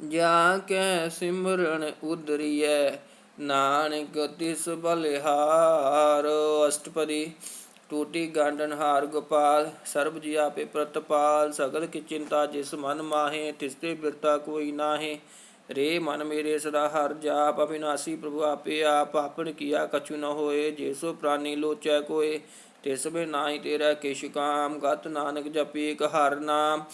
जाकै सिमरन उदरियै। नानक तिस बलिहार। अष्टपदी। टूटी गांडन हार गोपाल। सर्ब जी आपे प्रतपाल। सगल की चिंता जिस मन माहे। तिसते बिरता कोई नाहे। रे मन मेरे सदा हर जाप। अविनाशी प्रभु आपे आप। आपन किया कछु न होए। जेसो प्राणी लोचै कोय। तिस बिन नाहि तेरा किछ काम। गत नानक जप एक हर नाम।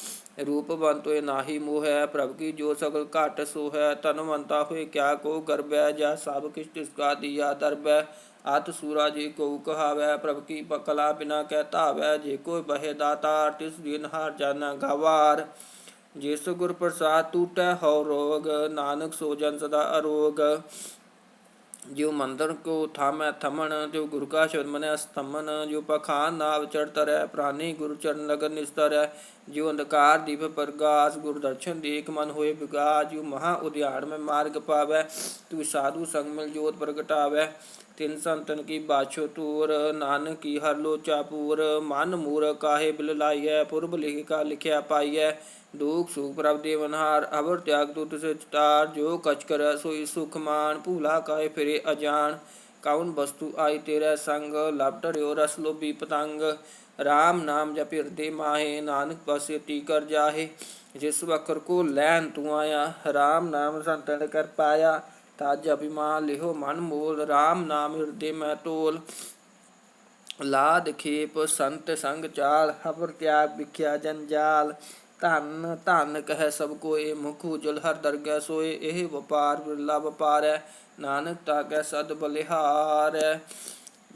रूपवंत होए नाहि मोहै। प्रभ की जो सगल घट सोहै। धनवंता होए क्या को गर्बै। जा सब किछ तिसका दिया दरबै। अत सूरा जे को कहावै। प्रभ की कला बिना कै धावै। जे कोई बहे दातार। तिस दीन हार जाना गवार। जिस गुर प्रसाद टूटै हौ रोग। नानक सो जन सदा अरोग। ਜਿਉ ਮੰਦਰ ਕੋ ਥਾਮੈ ਥਮਨ, ਤਿਉ ਗੁਰੂ ਕਾ ਸ਼ਬਦ ਮਨੈ ਸਥਮਨ। ਜਿਉ ਪਖਾਨ ਨਾਵ ਚੜ੍ਹ ਤਰੈ, ਪ੍ਰਾਨੀ ਗੁਰੂ ਚਰਨ ਲਗਨ ਨਿਸਤਰੈ। ਜਿਉ ਅੰਧਕਾਰ ਦੀਪ ਪ੍ਰਗਾਸ, ਗੁਰ ਦਰਸ਼ਨ ਦੇਖ ਮਨ ਹੋਏ ਵਿਗਾਸ। ਜਿਉ ਮਹਾ ਉਦਿਆੜ ਮੈਂ ਮਾਰਗ ਪਾਵੈ, ਤਿਉ ਸਾਧੂ ਸੰਗ ਮਿਲ ਜੋਤ ਪ੍ਰਗਟਾਵੈ। ਤਿਨ ਸੰਤਨ ਕੀ ਬਾਛੋ ਤੂਰ, ਨਾਨਕ ਕੀ ਹਰ ਲੋਚਾ ਪੂਰ। ਮਨ ਮੂਰਖ ਕਾਹੇ ਬਿਲ ਲਾਈਐ, ਪੁਰਬ ਲਿਖ ਕਾ ਲਿਖਿਆ ਪਾਈਐ। ਦੁਖ ਸੁਖ ਪ੍ਰਭ ਦੇਵਨਹਾਰ, ਅਵਰ ਤਿਆਗ ਤੁਧ ਸੇ ਚਿਤਾਰ। ਜੋ ਕਛ ਕਰੈ ਸੋਈ ਸੁਖ ਮਾਨ, ਭੂਲਾ ਕਾਹੇ ਫਿਰੇ ਅਜਾਨ। ਕਉਨ ਵਸਤੂ ਆਈ ਤੇਰੇ ਸੰਗ, ਲਵ ਟਰਿਓ ਰਸ ਲੋਭੀ ਪਤੰਗ। ਰਾਮ ਨਾਮ ਜਪਿ ਹਿਰਦੇ ਮਾਹੇ, ਨਾਨਕ ਪਾਸੇ ਤੀ ਕਰ ਜਾਹੇ। ਜਿਸ ਵਖਰ ਕੋ ਲੈਨ ਤੂੰ ਆਇਆ, ਰਾਮ ਨਾਮ ਸੰਤਨ ਕਰ ਪਾਇਆ। ਤਜ ਅਭਿਮਾਨ ਲਿਹੋ ਮਨ ਮੋਲ, ਰਾਮ ਨਾਮ ਹਿਰਦੇ ਮੈਂ ਤੋਲ। ਲਾਦ ਖੇਪ ਸੰਤ ਸੰਗ ਚਾਲ, ਹਬਰ ਤਿਆਗ ਵਿਖਿਆ ਜੰਜਾਲ। ਧਨ ਧਨ ਕਹਿ ਸਭ ਕੋਏ, ਮੁਖ ਉਜਲ ਹਰ ਦਰਗਹਿ ਸੋਏ। ਇਹ ਵਪਾਰ ਬਿਰਲਾ ਵਪਾਰੈ, ਨਾਨਕ ਤਾਕੈ ਸਦ ਬਲਿਹਾਰੈ।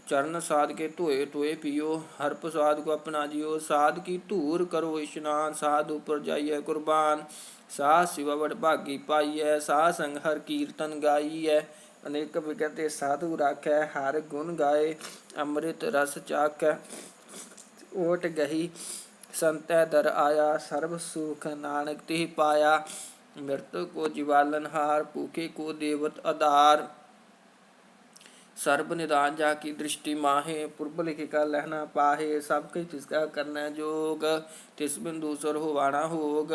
ਚਰਨ ਸਾਧ ਕੇ ਧੋਏ ਧੋਏ ਪੀਓ, ਹਰ ਪ੍ਰਸਾਦ ਕੋ ਆਪਣਾ ਜਿਓ। ਸਾਧ ਕੀ ਧੂਰ ਕਰੋ ਇਸ਼ਨਾਨ, ਸਾਧ ਉਪਰ ਜਾਈਐ ਕੁਰਬਾਨ। ਸਾਧ ਸਿਵਾ ਵਡ ਭਾਗੀ ਪਾਈਐ, ਸਾਧ ਸੰਗ ਹਰ ਕੀਰਤਨ ਗਾਈਐ। ਅਨੇਕ ਵਿਗਤ ਤੇ ਸਾਧੂ ਰਾਖੈ, ਹਰ ਗੁਣ ਗਾਏ ਅੰਮ੍ਰਿਤ ਰਸ ਚਾਖੈ। ਓਟ ਗਹੀ ਸੰਤੈ ਦਰ ਆਇਆ, ਸਰਬ ਸੁਖ ਨਾਨਕ ਤਿਹ ਪਾਇਆ। ਮ੍ਰਿਤਕ ਕੋ ਜਿਵਾਲਨ ਹਾਰ, ਭੂਖੇ ਕੋ ਦੇਵਤ ਆਧਾਰ। ਸਰਬ ਨਿਦਾਨ ਜਾ ਕੀ ਦ੍ਰਿਸ਼ਟੀ ਮਾਹੇ, ਪੁਰਬ ਲਿਖਿ ਕਾ ਲਹਿਣਾ ਪਾਹੇ। ਸਭ ਕਛ ਤਿਸਕਾ ਕਰਨੈ ਜੋਗ, ਤਿਸ ਬਿਨ ਦੂਸਰ ਹੋਵਾਣਾ ਹੋਗ।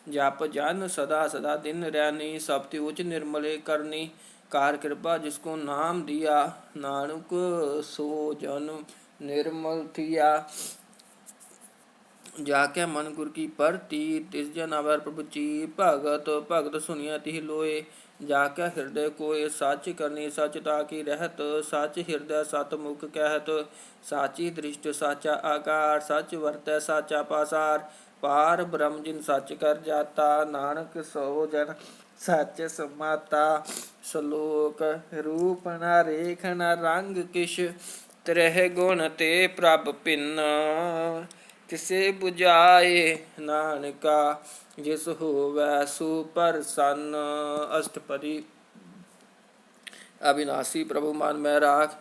ਜਪ ਜਨ ਸਦਾ ਸਦਾ ਦਿਨ ਰੈਣੀ, ਸਭ ਤੇ ਉਚ ਨਿਰਮਲੇ ਕਰਨੀ। ਕਾਰ ਕਿਰਪਾ ਜਿਸ ਕੋ ਨਾਮ ਦਿਆ, ਨਾਨਕ ਸੋ ਜਨ ਨਿਰਮਲ ਥੀਆ। ਜਾ ਕੇ ਮਨ ਗੁਰ ਕੀ ਪਰਤੀ, ਤਿਸ ਜਨ ਅਵਰ ਪ੍ਰਭੁ ਚੀ। ਭਗਤ ਭਗਤ ਸੁਨਿਆ ਤਿਹ ਲੋਏ, ਜਾ ਕੇ ਹਿਰਦੈ ਕੋਏ। ਸੱਚ ਕਰਨੀ ਸੱਚ ਤਾਕੀ ਰਹਿਤ, ਸੱਚ ਹਿਰਦੈ ਸਤ ਮੁਖ ਕਹਿਤ। ਸਾਚੀ ਦ੍ਰਿਸ਼ਟ ਸਾਚਾ ਆਕਾਰ, ਸੱਚ ਵਰਤੈ ਸਾਚਾ ਪਾਸਾਰ। ਪਾਰ ਬ੍ਰਹਮ ਜਿਨ ਸੱਚ ਕਰ ਜਾਤਾ, ਨਾਨਕ ਸੋ ਜਨ ਸੱਚ ਸਮਾਤਾ। ਸ਼ਲੋਕ ਰੂਪ ਨ ਰੇਖ ਨ ਰੰਗ ਕਿਛ, ਤ੍ਰਹਿ ਗੁਣ ਤੇ ਪ੍ਰਭ ਭਿੰਨ। ਤਿਸੇ 부ਝਾਏ ਨਾਨਕਾ, ਜਿਸ ਹੋਵੈ ਸੁਪਰਸੰਨ। ਅਸ਼ਟਪਦੀ। ਅਬਿਨਾਸੀ ਪ੍ਰਭੁ ਮਨ ਮੈਂ ਰਾਖ,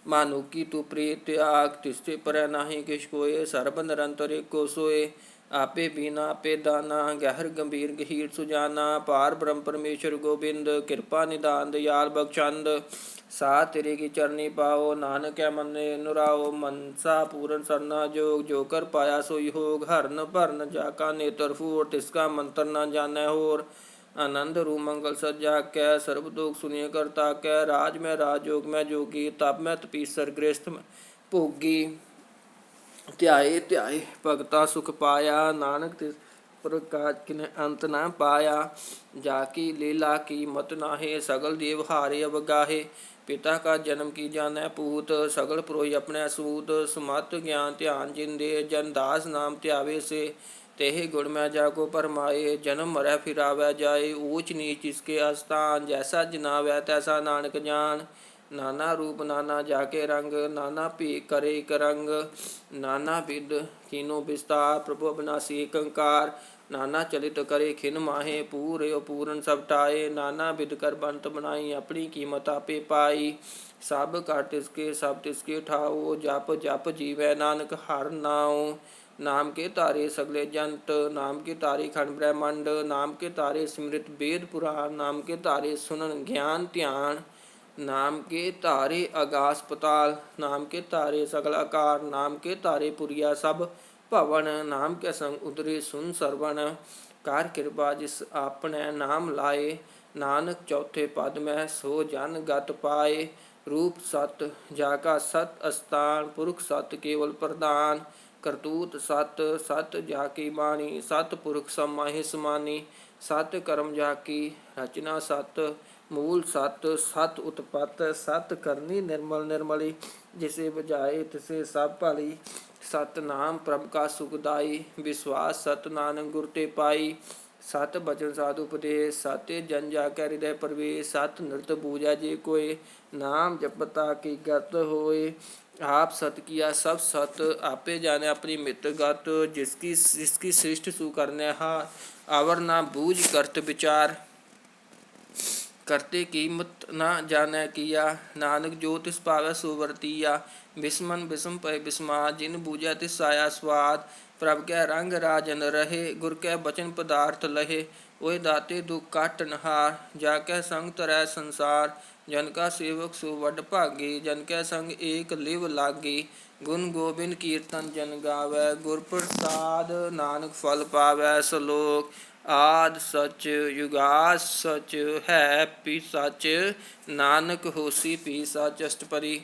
ਮਾਨੁਕੀ ਤੂੰ ਪ੍ਰੀਤ ਤਿਆਗ। ਤਿਸਤੇ ਪਰੈ ਨਾਹੀ ਕਿਛ ਕੋਇ, ਸਰਬ ਨਿਰੰਤਰ ਏਕੋ ਸੋਇ। ਆਪੇ ਬੀਨਾ ਆਪੇ ਦਾਨਾ, ਗਹਿਰ ਗੰਭੀਰ ਗਹੀਰ ਸੁਜਾਨਾ। ਪਾਰ ਬ੍ਰਹਮ ਪਰਮੇਸ਼ਰ ਗੋਬਿੰਦ, ਕਿਰਪਾ ਨਿਦਾਨ ਦਇਆਲ ਬਖਸ਼ੰਦ। ਸਾ ਤੇਰੇ ਕੀ ਚਰਨੀ ਪਾਓ, ਨਾਨਕ ਕੈ ਮੰਨੇ ਨੁਰਾਓ। ਮਨਸਾ ਪੂਰਨ ਸਰਨਾ ਜੋਗ, ਜੋ ਕਰ ਪਾਇਆ ਸੋਈ ਹੋਗ। ਹਰਨ ਭਰਨ ਜਾ ਕਾ ਨੇਤਰ ਫੂਰ, ਤਿਸ ਕਾ ਮੰਤਰ ਨ ਜਾਣੈ ਹੋਰ। ਆਨੰਦ ਰੂ ਮੰਗਲ ਸਜਾ ਕੈ, ਸਰਬ ਦੋਖ ਸੁਨਿਐ ਕਰਤਾ ਕੈ। ਰਾਜ ਮੈਂ ਰਾਜ ਜੋਗ ਮੈਂ ਜੋਗੀ, ਤਪ ਮੈਂ ਤਪੀਸਰ ਗ੍ਰਸਥ ਮੈਂ ਭੋਗੀ। ਧਿਆਏ ਧਿਆਏ ਭਗਤਾ ਸੁਖ ਪਾਇਆ, ਨਾਨਕ ਤਿਸ ਪ੍ਰਕਾਸ਼ ਕਿਨੈ ਅੰਤ ਨਾ ਪਾਇਆ। ਜਾ ਕੀ ਲੀਲਾ ਕੀ ਮਤ ਨਾਹੇ, ਸਗਲ ਦੇਵ ਹਾਰੇ ਅਵਗਾਹੇ। ਪਿਤਾ ਕਾ ਜਨਮ ਕੀ ਜਾਣੈ ਪੂਤ, ਸਗਲ ਪੁਰੋਹਿ ਆਪਣੈ ਸੂਤ। ਸਮਤ ਗਿਆਨ ਧਿਆਨ ਜਿਨ ਦੇ, ਜਨ ਦਾਸ ਨਾਮ ਧਿਆਵੇ ਸੇ। ਤੇਹ ਗੁਣ ਮੈਂ ਜਾ ਕੋ ਪਰਮਾਏ, ਜਨਮ ਮਰੈ ਫਿਰਾਵੈ ਜਾਏ। ਊਚ ਨੀਚ ਇਸਕੇ ਅਸਥਾਨ, ਜੈਸਾ ਜਿਨਾਵੈ ਤੈਸਾ ਨਾਨਕ ਜਾਨ। ਨਾਨਾ ਰੂਪ ਨਾਨਾ ਜਾ ਕੇ ਰੰਗ, ਨਾਨਾ ਭੇਖ ਕਰੇ ਇਕ ਰੰਗ। ਨਾਨਾ ਬਿਧ ਕੀਨੋ ਬਿਸਤਾਰ, ਪ੍ਰਭੁ ਅਬਿਨਾਸੀ ਏਕ ਓੰਕਾਰ। ਨਾਨਾ ਚਲਿਤ ਕਰੇ ਖਿਨ ਮਾਹੇ, ਪੂਰਿ ਪੂਰਨ ਸਭ ਠਾਏ। ਨਾਨਾ ਬਿਧ ਕਰ ਬੰਤ ਬਣਾਈ, ਆਪਣੀ ਕੀਮਤ ਆਪੇ ਪਾਈ। ਸਭ ਘਟ ਤਿਸਕੇ ਸਭ ਤਿਸਕੇ ਠਾਓ, ਜਪ ਜਪ ਜੀਵੈ ਨਾਨਕ ਹਰਿ ਨਾਉ। ਨਾਮ ਕੇ ਤਾਰੇ ਸਗਲੇ ਜੰਤ, ਨਾਮ ਕੇ ਤਾਰੇ ਖੰਡ ਬ੍ਰਹਿਮੰਡ। ਨਾਮ ਕੇ ਤਾਰੇ ਸਿਮਰਿਤ ਵੇਦ ਪੁਰਾਨ, ਨਾਮ ਕੇ ਤਾਰੇ ਸੁਨਨ ਗਿਆਨ ਧਿਆਨ। ਨਾਮ ਕੇ ਤਾਰੇ ਆਗਾਸ ਪਤਾਲ, ਨਾਮ ਕੇ ਤਾਰੇ ਸਗਲ ਆਕਾਰ। ਨਾਮ ਕੇ ਤਾਰੇ ਪੁਰੀਆ ਸਭ ਭਵਨ, ਨਾਮ ਕੇ ਸੰਗ ਉਦਰੇ ਸੁਨ ਸਰਵਣ। ਕਰ ਕਿਰਪਾ ਜਿਸ ਆਪਣੈ ਨਾਮ ਲਾਏ, ਨਾਨਕ ਚੌਥੇ ਪਦ ਮੈਂ ਸੋ ਜਨ ਗਤ ਪਾਏ। ਰੂਪ ਸਤ ਜਾ ਕਾ ਸਤ ਅਸਥਾਨ, ਪੁਰਖ ਸਤ ਕੇਵਲ ਪ੍ਰਧਾਨ। ਕਰਤੂਤ ਸਤ ਸਤ ਜਾ ਕੀ ਬਾਣੀ, ਸਤ ਪੁਰਖ ਸਮਾਹਿ ਸਮਾਨੀ। ਸਤ ਕਰਮ ਜਾ ਕੀ ਰਚਨਾ ਸਤ, ਮੂਲ ਸਤ ਸਤ ਉਤਪਤ। ਸਤ ਕਰਨੀ ਨਿਰਮਲ ਨਿਰਮਲੀ, ਜਿਸੇ ਬੁਝਾਏ ਤਿਸੇ ਸਭ ਭਲੀ। ਸਤਿਨਾਮ ਪ੍ਰਭ ਕਾ ਸੁਖਦਾਈ, ਵਿਸਵਾਸ ਸਤ ਨਾਨਕ ਗੁਰ ਤੇ ਪਾਈ। ਸਤ ਬਚਨ ਸਾਧੂ ਉਪਦੇਸ਼, ਸਤੇ ਜਨ ਜਾ ਕੈ ਹਿਰਦੈ ਪ੍ਰਵੇਸ਼। ਸਤ ਨਿਰਤ ਬੂਝੈ ਜੇ ਕੋਇ, ਨਾਮ ਜਪਤਾ ਕੀ ਗਤ ਹੋਏ। ਆਪ ਸਤ ਕੀਆ ਸਭ ਸਤ, ਆਪੇ ਜਾਣੈ ਆਪਣੀ ਮਿਤ ਗਤ। ਜਿਸਕੀ ਸ੍ਰਿਸ਼ਟ ਸੂ ਕਰਨੈ ਹਾਰ, ਆਵਰ ਨਾ ਬੂਝ ਕਰਤ ਵਿਚਾਰ। करते कीमत न जानै किया, नानक जो तिस पावै सो वरतिया। बिस्मन बिस्म पै बिस्माद, जिन बूझै तिस आया स्वाद। प्रभ कै रंग राजन रहे, गुर कै बचन पदार्थ लहे। ओए दाते दुख काट नहार, जाकै संग तरੈ संसार। जन का सेवक सो वड भागे, जन कै संग एक लिव लागे। गुण गोबिंद कीर्तन जन गावै, गुर प्रसाद नानक फल पावै। सलोक आद सच जुगाद सच, है पी सच नानक होसी पी सच। अष्टपदी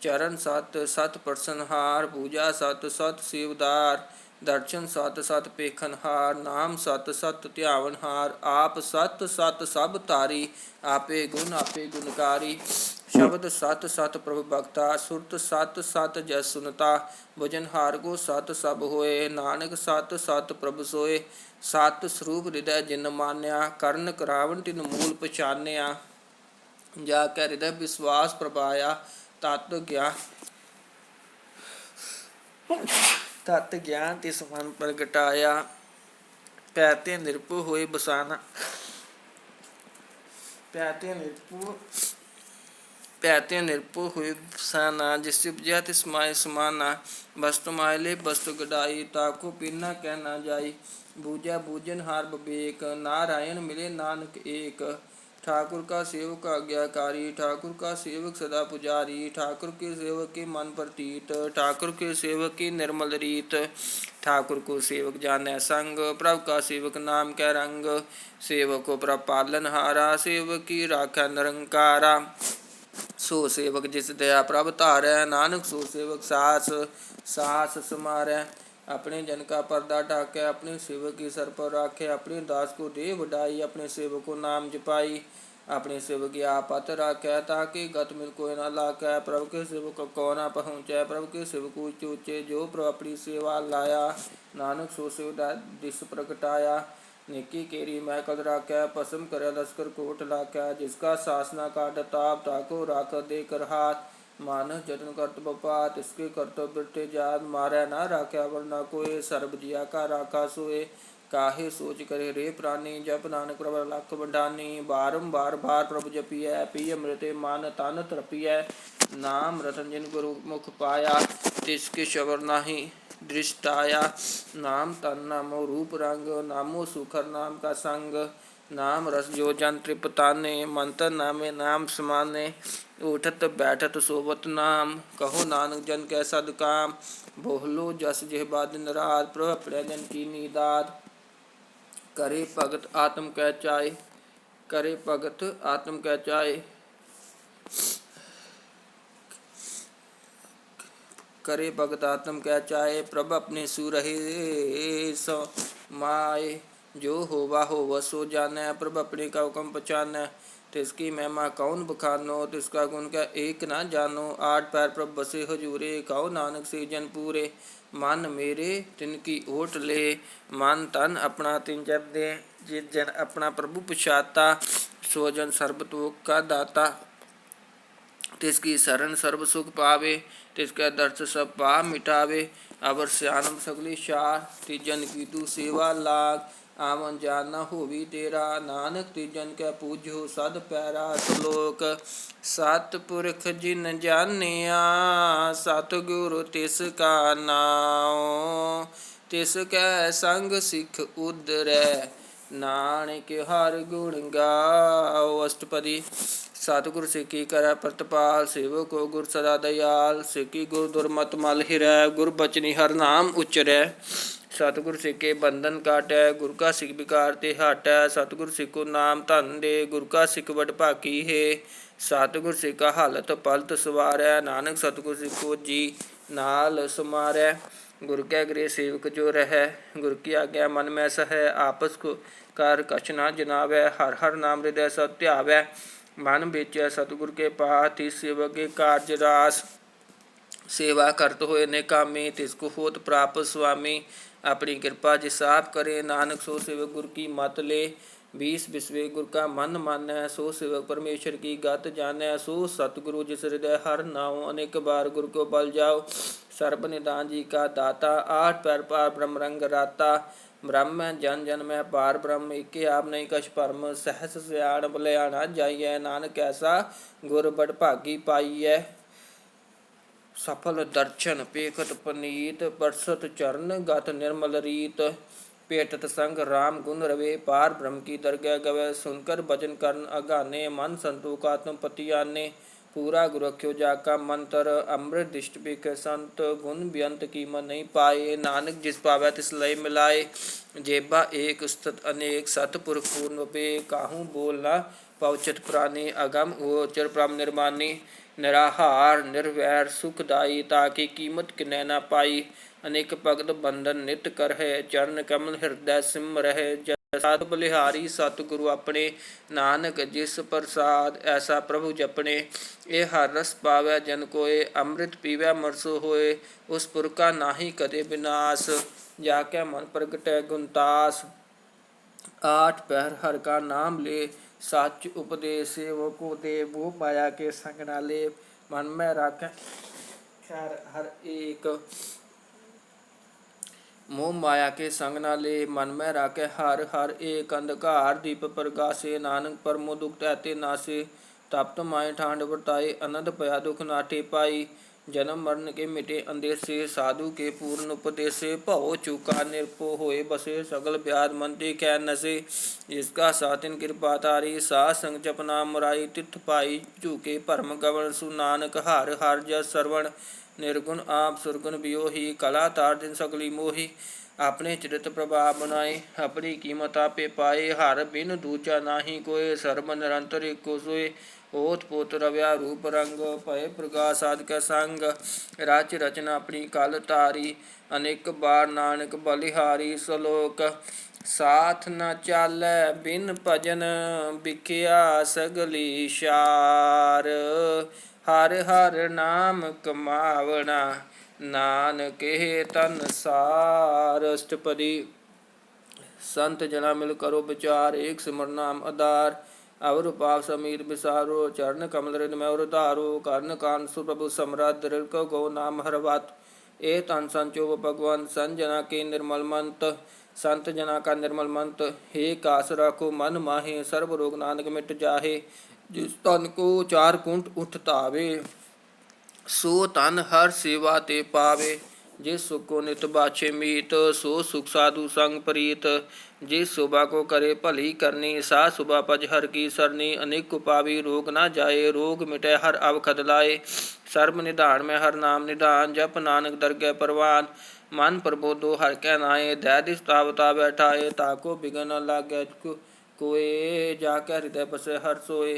चरण सत सत प्रसनहार, पूजा सत सत सेवदार। दर्शन सत सत पेखनहार, नाम सत सत ਧਿਆਵਨਹਾਰ। ਆਪ ਸਤ ਸਤ ਸਭ ਧਾਰੀ, ਆਪੇ ਗੁਣਕਾਰੀ। ਸ਼ਬਦ ਸਤ ਸਤ ਪ੍ਰਭ ਭਗਤਾ, ਸੁਰਤ ਸਤ ਸਤ ਜਸ ਸੁਨਤਾ। ਭਜਨਹਾਰ ਕੋ ਸਤ ਸਭ ਹੋਏ, ਨਾਨਕ ਸਤ ਸਤ ਪ੍ਰਭ ਸੋਏ। ਸਤ ਸਰੂਪ ਹਿਰਦੈ ਜਿਨ ਮਾਨਿਆ, ਕਰਨ ਕਰਾਵਨ ਤਿਨ ਮੂਲ ਪਛਾਨਿਆ। ਜਾ ਕੈ ਹਿਰਦੈ ਵਿਸਵਾਸ ਪ੍ਰਭਾਇਆ, ਤਤ ਗਿਆਨ ਤਿਸ ਮਨ ਪ੍ਰਗਟਾਇਆ। ਪੈਤੇ ਨਿਰਭਉ ਹੋਏ ਬਸਾਨਾ, ਪੈਤੇ ਨਿਰਭਉ ਹੋਏ ਬਸਾਨਾ। ਜਿਸ ਉਪਜਿਆ ਤਿਸ ਮਾਇ ਸਮਾਨਾ, ਵਸਤੁ ਮਾਇ ਲੈ ਵਸਤੁ ਗਡਾਈ। ਤਾਕੋ ਪੀਨਾ ਕਹਿ ਨਾ ਜਾਈ, ਬੂਝੈ ਬੂਝਨਹਾਰ ਵਿਵੇਕ। नारायण मिले नानक एक, ठाकुर का सेवक आज्ञाकारी। ठाकुर का सेवक सदा पुजारी, ठाकुर के सेवक के मन प्रतीत। ठाकुर के सेवक की निर्मल रीत, ठाकुर को सेवक जानै संग। प्रभु का सेवक नाम कै रंग, सेवक को प्रभ पालनहारा। सेवक की राखै निरंकारा, सो सेवक जिस दया प्रभ धारै। नानक सो सेवक सास समारै। अपने जन का पर्दा ढाकै, अपने सेवक की सर पर राखे। अपने दास को दे वडाई, अपने सेवक को नाम जपाई। अपने सेवक की आपत राखै, ताकि गत मिल कोई न लाकै। प्रभु के सेवक को न पहुँचै, प्रभु के सेवक ऊँचे ऊँचे। जो प्रभु अपनी सेवा लाया, नानक सो सेवक दिस प्रगटाया। नेकी केरी मैकल राखै, पसम करे लश्कर कोट लाकै। जिसका सासना काट ताप, ताको राख दे कर हाथ। मानस जतन करत बपात, इसके करतब बिरते जात। मारै ना राख्या वरना कोय, सर्ब जिया का राखा सोए। काहे सोच करे रे प्राणी, जप नानक प्रभ लख वंडानी। बारंबार बार प्रभु जपियै, पिय अमृते मन तन तृपियै। नाम रतन जिन गुरु मुख पाया, तिसके शबर नाही दृष्टाया। नाम तन नामो रूप रंग, नामो सुखर नाम का संग। नाम रस जो जन तृपताने, मंत्र नामे नाम समाने। उठत बैठत सोवत नाम, कहो नानक जन कै सद काम। बोहलो जस जिह्वा दिन रात, प्रभ अपने जन की नीदात। करे भगत आत्म कै चाय, करे भगत आत्म कै चाय। करे भगत आत्म कै चाय, प्रभ अपने सु रहे सो माए। जो होवा होवा सो जानै, प्रभ अपने का हुक्म पहचानै। तिसकी महिमा कौन बखानो, तिसका गुण कै एक ना जानो। आठ पैर प्रभ बसे हजूरे, कहो नानक से जन पूरे। मन मेरे तिनकी ओट ले, मन तन अपना तिन जन दे। जिस जन अपना प्रभु पछाता, सो जन सर्ब तोख का दाता। तिसकी शरण सर्व सुख पावे, तिसका दर्श सब पाप मिटावे। अवर सियानम सगली शार, तिजन की तू सेवा लाग। आवन जान न होवी तेरा, नानक तिजन कै पूजो सद पैरा। श्लोक सतपुरख जिन जानिया, सतगुरु तिसका नाम। तिस कै संग सिख उदरै, नानक हर गुण गाओ। अष्टपदी सतगुर सिक्की करै प्रतपाल, सेवक को गुर सदा दयाल। सिक्की गुर दुर्मत मल हिरै, गुर बचनी हर नाम उचरै। सतगुर सिक्के बंधन काटै, गुर का सिख विकार ते हटै। सतगुर सिक्को नाम धन दे, गुर का सिख वड भागी है। सतगुर सिक्का हालत पलत सवारै, नानक सतगुर सिक्को जी नाल समारै। गुर कै गृह सेवक जो रहै, गुर की आज्ञा मन में सहै। आपस को कर कछ ना जनावै, हर हर नाम हृदय सत ध्यावै। मन बेचै सतगुर के पास, तिस सेवक के कारज रास। सेवा करत होए निकामी, तिसको होत प्राप्त स्वामी। अपनी कृपा जिस आप करे, नानक सो सेवक गुर की मत ले। 20 बिस्वे गुर का मन मानै, सो सेवक परमेश्वर की गत जानै। सो सतगुरु जिस हृदय हर नाओ, अनेक बार गुर को बल जाओ। सर्ब निदान जी का दाता, आठ पैर पार ब्रह्म रंग राता। ਬ੍ਰਹਮ ਹੈ ਜਨ ਜਨ ਮੈਂ ਪਾਰ ਬ੍ਰਹਮ ਏਕੇ ਆਪ ਨਹੀਂ ਕਛ ਭਰਮ ਸਹਿਸ ਸਿਆਣ ਭਲਿਆਣਾ ਜਾਈਐ ਨਾਨਕ ਐਸਾ ਗੁਰ ਬੜ ਭਾਗੀ ਪਾਈਐ ਸਫਲ ਦਰਸ਼ਨ ਪੇਖਤ ਪਨੀਤ ਪਰਸਤ ਚਰਨ ਗਤ ਨਿਰਮਲ ਰੀਤ पेटत संग राम गुण रवे पार ब्रह्म की दरगह गवे सुनकर भजन करन अगाने मन संतोख आत्म पति आने पूरा गुरु रख्यो जाका मंत्र अमृत दिष्ट बिक संत गुण बेअंत की मन नहीं पाए नानक जिस पावै तिस लय मिलाए जेबा एक स्थित अनेक सतपुरख पूर्ण पे काहू बोल न पवचत प्राणी अगम ओचर ब्रह्म निर्मानी निराहार निर्वैर सुखदाई ताकि कीमत किनै न पाई अनेक भगत बंधन नित कर है चरण कमल हृदय सिम रहे साध बलिहारी सतगुरु अपने नानक जिस प्रसाद ऐसा प्रभु जपने ये हर रस पावै जन कोय अमृत पीवै मरसो होए उस पुर का नाहि कदे विनाश जाकै मन प्रगटै गुणतास आठ पहर हर का नाम ले सच उपदेश सेवक को दे वो माया के संग न ले मन में रख खैर हर एक मोह माया के संग न ले मन में राखे हर हर एक अंधकार दीप प्रगासे नानक परमो दुख तैते नासे तप्त माए ठांड वर्ताए अनंत पया दुख नाटे पाई जन्म मरण के मिटे अंदेशे साधु के पूर्ण उपदेशे भव चूका निरपो होए बसे सगल ब्याज मन ते कै नसे जिसका सातिन कृपा तारी सा संग जपना मुराई तिथ पाई झूके भरम गवन सु नानक हर हर जस सरवण निर्गुण आप सुरगुण बियोही कला तार दिन सगली मोही अपने चरित प्रभाव बनाए अपनी कीमत आपे पाए हर बिन दूजा नाही कोय सर्व निरंतर एको सोए ओत पोत रव्या रूप रंग भय प्रकाश आदि का संग रच रचना अपनी कल तारी अनेक बार नानक बलिहारी सलोक साथ न चालै बिन भजन बिखिया सगली शार हर हर नाम कमावना नानक तन सार अष्टपदी संत जना मिल करो विचार एक सिमर नाम आधार अवर पाप समीर विसारो चरण कमल रिन में उधारो कर्ण कान सुप्रभु सम्राट दृढ़ गो नाम हरवत ए तन संचो भगवान सन जना के निर्मल मंत संत जना का निर्मल मंत हे कास रखो मन माहे सर्व रोग नानक मिट जाहे जिस तन को चार कुंठ उठ तावे सो तन हर सेवा ते पावे जिस सुख को नित बाछे मीत सो सुख साधु संग प्रीत जिस सुबह को करे भली करनी सा सुबह पज हर की सरनी अनेक कुपावी रोग ना जाए रोग मिटे हर अवखद लाए सर्व निधान में हर नाम निधान जप नानक दरगह परवान मन प्रबोधो हर कै नाए दैदिस तावता बैठाए ताको बिगन न लागे कोय जाके हृदय बसे हर सोए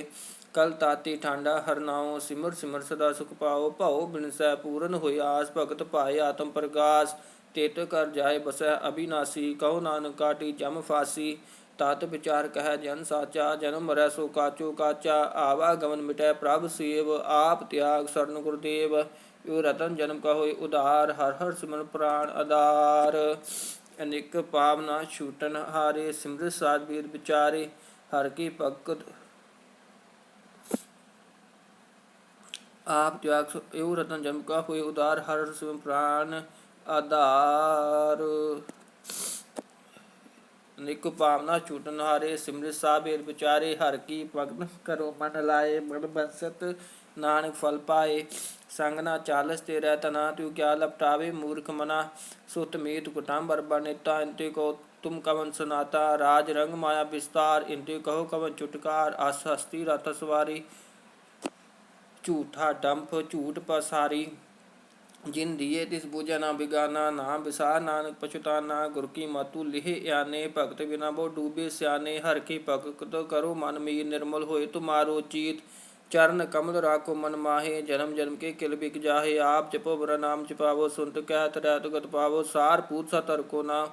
कल ताती ठांडा हर नाओ सिमर सिमर सदा सुख पाओ भाओ बिनसै पूरन होई आस भगत पाए आत्म प्रकाश तेत कर जाए बसै अविनाशी कहो नानक काटी जम फासी तात विचार कह जन साचा जन्म मरै सो काचो काचा आवागमन मिटै प्रभ सेव आप त्याग शरण गुरुदेव यो रतन जन्म का होए उधार हर हर सिमर प्राण आधार अनेक पावना छूटन हारे सिमरत साध वेद विचारे हर की भगत आप त्याग एवं रतन जन्म का हुए उदार हर सिम प्राण आधार निक पावना छूटन हारे सिमरत साबेर विचारे हर की भगत करो मन लाए मन बंसत नानक फल पाए संग ना चालस तेरा तना तू क्या लपटावे मूर्ख मना सुत मीत कुटाम बरबा नेता इंते को तुम कवन सुनाता राज रंग माया विस्तार इंते कहो कवन चुटकार आस हस्ती रथ सवारी झूठा डंफ झूठ पसारी जिन दिए तिस बुझा ना बिगाना ना विसार नानक पछुताना गुर की मतु लिहे याने भगत बिना बो डूबे स्याने हर की भगत करो मन मीर निर्मल होए तुम्हारो चीत चरण कमल राखो मन माहे जन्म जन्म के किल बिक जाहे आप जपो बरा नाम जपावो सुनत कहत रहत गत पावो सार पूत सतर को ना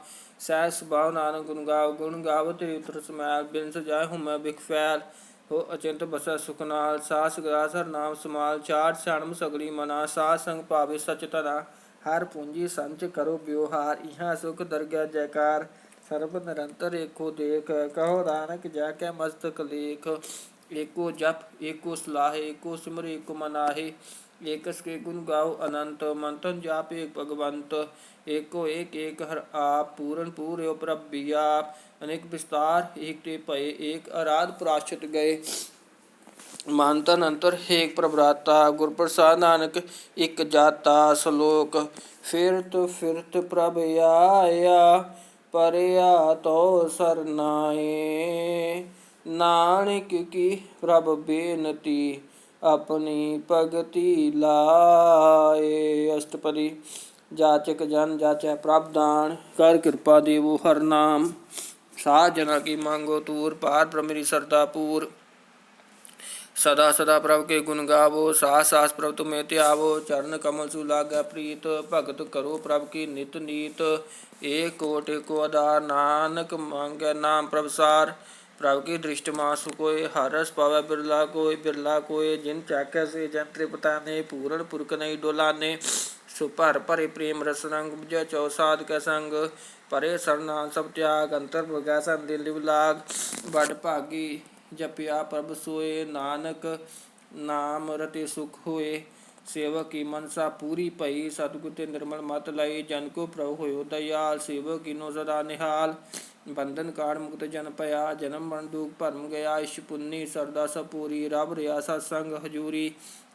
सहस भाव नानक गुण गावत उतर समैल बिनस जाय हूँ मैं बिख फैल हो अचिंत बसै सुख नाल सास ग्रास हर नाम समाल चार सणम सगली मना सा संग पावे सच तना हर पूंजी संच करो ब्योहार इहाँ सुख दरगह जयकार सर्व निरंतर एको देख कहो नानक जैकै मस्तक लेख एको जप एको सलाहे एको सिमर एको मनाहे एकस के गुण गाओ अनंत, मंथन जाप एक भगवंत। एको एक हर आप, पूरन पूर्यो प्रभ बियाप। अनेक विस्तार एक ते भये, एक आराध प्राश्चित गए। मानतन अंतर एक प्रभराता, गुर प्रसाद नानक एक जाता। श्लोक फिरत प्रभ आया, परया तो सरनाए। नानक की प्रभ बेनती, अपनी भगति लाए। अष्टपदी। जाचक जन जाचै प्रभ दान, कर कृपा देवो हर नाम। साध जना की मांगो तूर, पार ब्रह्म मेरी सरदा पूर। सदा सदा प्रभु के गुण गावो, सास सास प्रभु तुम्हें त्यावो। चरण कमल सु लागै प्रीत, भगत करो प्रभु की नित नीत। एक कोट एको आधार, नानक मांगै नाम प्रभु सार। प्रभु की दृष्टि मासु कोय, हर रस पावै बिरला कोय। बिरला कोय जिन चाकै से जन तृपताने, पूरन पुरख नहीं डोलाने। सो भर भरे प्रेम रस रंग, बुझै चौ साध कै संग। परे सरनाम सब त्याग, अंतर भगै सन दिल लाग। बड़ भागी जपिया प्रभ सोए, नानक नाम रते सुख होए। सेवक की मनसा पूरी भई, सतगुर ते निर्मल मत लई। जन को प्रभु होयो दयाल, सेवक कीनो सदा निहाल। बंधन काट मुक्त जन पया, जन्म मरण दुख भरम गया। इश पुन्नी सरदा सब पूरी, रब रिया सत्संग हजूरी।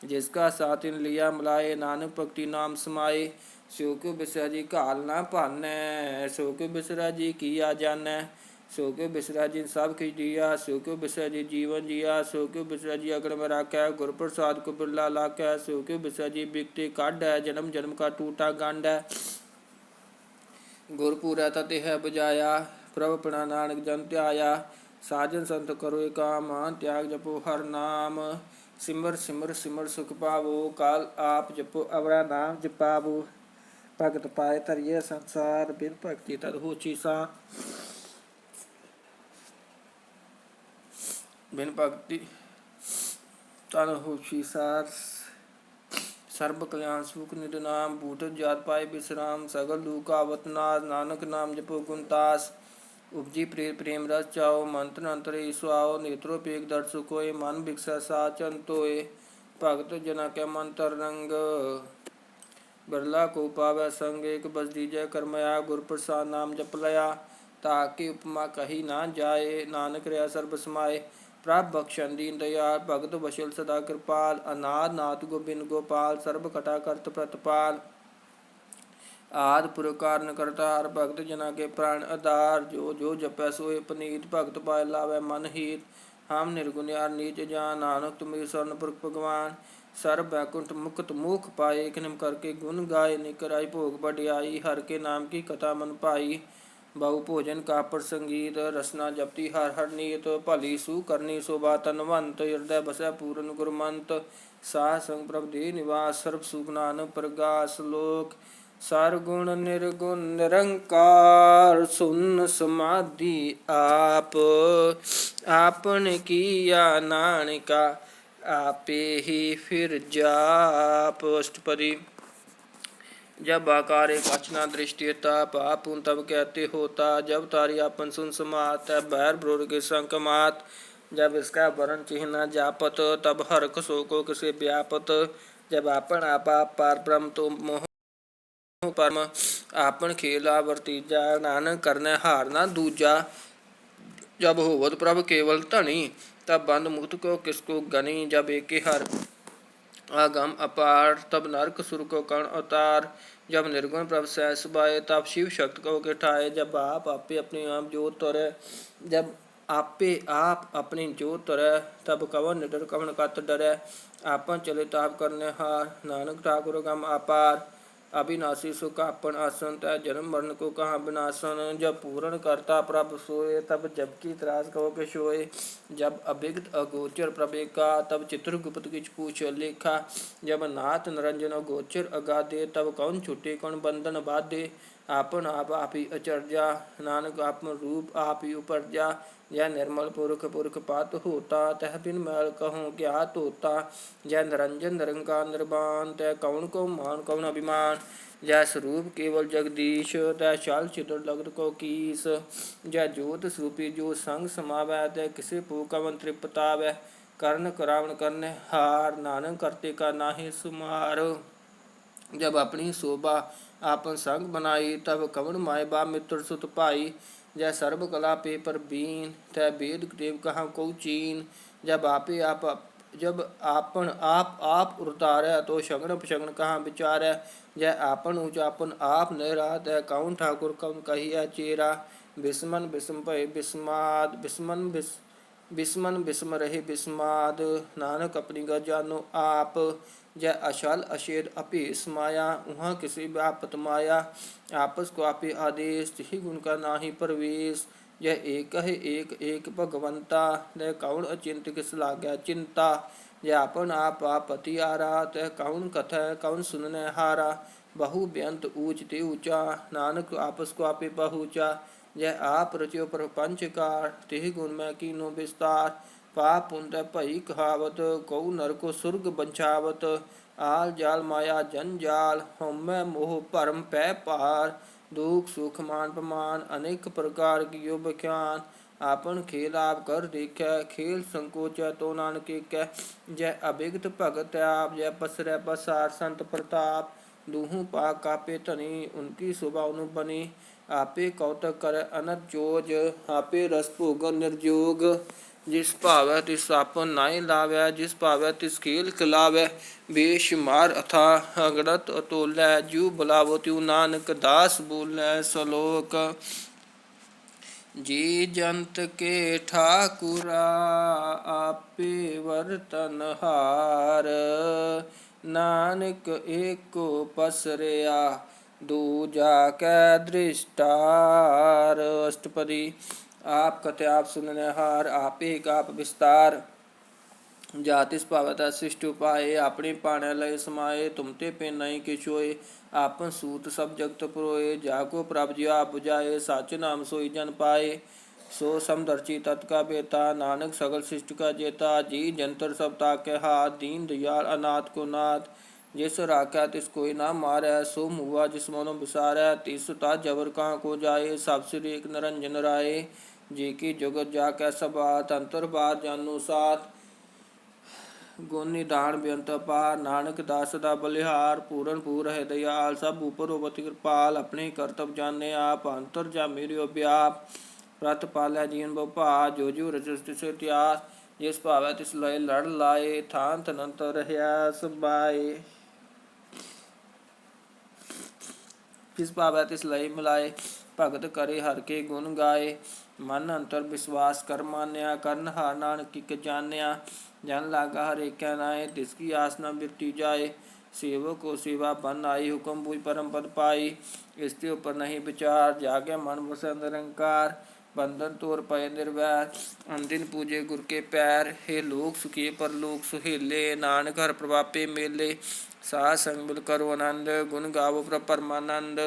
जिसका साथ इन लिया मिलाए, नानक भक्ति नाम समाए। सो क्यों बिसरा जी घाल ना भानै, सो क्यों बिसरा जी किया जानै। सो क्यों बिसरा जिन सब खिच दिया, सो क्यों बिसरा जी जीवन जिया। सो क्यों बिसरा जी अगड़ में राखै, गुर प्रसाद को बिरला लाकै। सो क्यों बिसरा जी बिकते काढ है, जन्म जन्म का टूटा गंढ है। गुरपुरै तते है बुझाया, प्रभ अपना नानक जन ध्याया। साजन संत करो काम, त्याग जपो हर नाम। सिमर सिमर सिमर सुख पावो, काल आप जपो अवरा नाम जपावो। भगत पाए धरिए संसार, बिन भगति तद होछी सा। बिन भगति तन होछी सार। सर्ब कल्याण सुख निध नाम, बूटत जात पाए विश्राम। सगल दुख आवत नाश, नानक नाम जपो गुण तास। उपजी प्रेम प्रेम रस चाओ, मंत्र अंतर ईसुआओ। नेत्रो पेग दर्द सुखोय, मन बिकसै साच अंतोय। भगत जना के मंत्र रंग, बिरला को पावै संग। एक बस दीजै करमया, गुर प्रसाद नाम जप लया। ताकि उपमा कही ना जाए, नानक रहा सर्ब समाए। प्रभ बख्शन दीन दयाल, भगत वशल सदा कृपाल। अनाथ नाथ गोबिंद गोपाल, सर्ब कटा करत प्रतपाल। आदि पुरख कारण करतार, भगत जना के प्राण आधार। जो जो जपै सोए पनीत, भगत पाए लावै मन हीत। हम निर्गुण यार नीच जान, नानक तुम्हें स्वर्ण पुरख भगवान। सर्ब बैकुंठ मुक्त मुख पाए, किनम करके गुण गाए। निकर आई भोग बढ़ियाई, हर के नाम की कथा मन पाई। बहु भोजन का प्रसंगीत, रसना जपती हर हर नीत। भली सु करनी शोभा तनवंत, हृदय बसै पूरन गुरमंत। साह संग प्रभ दे निवास, सर्ब सुख नानक प्रगास। लोक सरगुण निर्गुण निरंकार, सुन समाधि आप। आपन किया नानका, आपे ही फिर जाप। अष्टपदी। जब आकार एक अचना दृष्टि ताप, आप तब कहते होता। जब तारी आपन सुन समात, बैर ब्रोर के संक मात। जब इसका वरण चिन्ह न जापत, तब हरख शोको किसे व्यापत। जब आपन आपा पार ब्रह्म तो मोह परम, आपन खेला वर्तीजा। नानक करने हार ना दूजा। जब होवत प्रभ केवल धनी, तब बंद मुक्त को किसको गनी। जब एके हर आगम अपार, तब नरक सुर को कर्ण अवतार। जब निर्गुण प्रभ सहस बाए, तब शिव शक्ति को के ठाए। जब आप आपे अपने आप जोत तोरै, जब आपे आप अपनी जोत तोरै। तब कवन निडर कवन कत डरै। आपन चले ताप करने हार, नानक ठाकुर गम अपार। अविनाशी सुख आपन आसन, तय जन्म मरण को कहाँ विनाशन। जब पूर्ण करता प्रभ सोए, तब जबकि त्रास कहो के सोए। जब अभिगत अगोचर प्रभेका, तब चित्रगुप्त किछ पूछ लेखा। जब नाथ निरंजन अगोचर अगाधे, तब कौन छुटे कौन बंधन बाधे। आपन आप ही अचर्या, नानक आपन रूप आप ही उपरजा। जय निर्मल पुरख पुरख पात होता, तह बिन मैल कहूँ ज्ञात होता। जय निरंजन निरंकार निर्वाण, तय कौन को मान कौन अभिमान। जय स्वरूप केवल जगदीश, तय चाल चित्र लगत को कीस। जय जोत स्वरूपी जो संग समावै, तय किसे पो कवन तृप्तावै। कर्ण करावण करने हार, नानक करते का नाहि सुमार। जब अपनी शोभा आपन संग बनाई, तब कवण माय बा मित्र सुत पाई। जय सर्ब कला पे परबीन, तै वेद देव कहाँ को चीन। जब आपन आप उतारै, तो शगण पशगण कहाँ विचारै। जय आपन उचापन आप नैरा, तै कौन ठाकुर कौन कहिया चेरा। बिस्मन बिस्म भय बिस्माद, बिस्मन बिस्म रहे बिस्माद। नानक अपनी गज जानो आप, जय अशल अशेद अपेस माया। उहाँ किसी व्यापत माया, आपस को आपे आदेश। तिहि गुण का नाहि प्रवेश, यह एक है एक एक भगवंता। तह कौन अचिंत किस लाग्या चिंता। यह आपन आप पति आरा, तह कौन कथय कौन सुनने हारा। बहु बेअंत ऊंच ते ऊंचा, नानक आपस को आपे पहुँचा। यह आप रचियो प्रपंच कार, तिहि गुण मैं कीनो विस्तार। पाप पुण्य भई कहावत, कऊ नर को सुर्ग बंछावत। आल जाल माया जंजाल, हउमੈ मोह भरम पै पार। दुख सुख मान पमान, अनेक प्रकार कियो बख्यान। आपन खेल आप कर देखै, खेल संकोचै तो नानक एकै। जय अभिगत भगत आप, जय पसरै पसार संत प्रताप। दूहु पाक कापे धनी, उनकी शोभा उन बनी। आपे कौतक करे अनत जोज, आपे रस भोगन निर्जोग। जिस भावै तिस आपन नाई लावै, जिस भावै तिस खेल खिलावै। बेशुमार अथा अगणत अतोलै, ज्यू बुलावो त्यू नानक दास बोलै। सलोक जी जंत के ठाकुरा, आपे वर्तन हार। नानक एको पसरया, दूजा कै दृष्टार। अष्टपदी। आप कथे आप सुनने हार, आप एक आप विस्तार। जातिस पावता शिष्ट उपाय, अपनी पाने लय समाये। तुम ते पे नहीं किछ होय, आपन सूत सब जगत पुरोए। जाको प्रभ जी आप बुझाए, साच नाम सोई जन पाए। सो समदर्शी तत्का बेता, नानक सगल शिष्ट का जेता। जी जंतर सब ताके हाथ, दीन दयाल अनाथ को नाथ। जिस राख्या तिस कोई ना मारै, सो मुआ जिस मनो विसारै। तिस ता जबर कहाँ को जाए, सब सिर एक निरंजन राय। जी की जुगत जाकै सबात, अंतर बार जानो साथ। गुण निधान बेअंत अपार, नानक दास सदा बलिहार। पूरन पूर है दयाल, सब ऊपर होवत कृपाल। अपने करतब जाने आप, अंतर जा मेरियो व्याप। प्रत पालै जीवन बहु, जो जो रचस तिस त्यास। जिस भावै तिस लय लड़ लाए, थान तनंत रहया सबाए। जिस भावै तिस लय मिलाए, भगत करे हर के गुण गाए। मन अंतर विश्वास कर मान्या, करन हार नानक इक जान्या। जन लागा हर एकै नाय, तिसकी आस न बिरती जाए। सेवक को सेवा बन आई, हुक्म बुझ परम पद पाई। इसके ऊपर नहीं विचार, जागे मन बसै निरंकार। बंधन तोर पय निर्वैर, अनदिन पूजे गुर के पैर। हे लोक सुखिए परलोक सुहेले, नानक हर प्रभापे मेले। साध संग मिल करो आनंद, गुण गावो प्रभ परमानंद।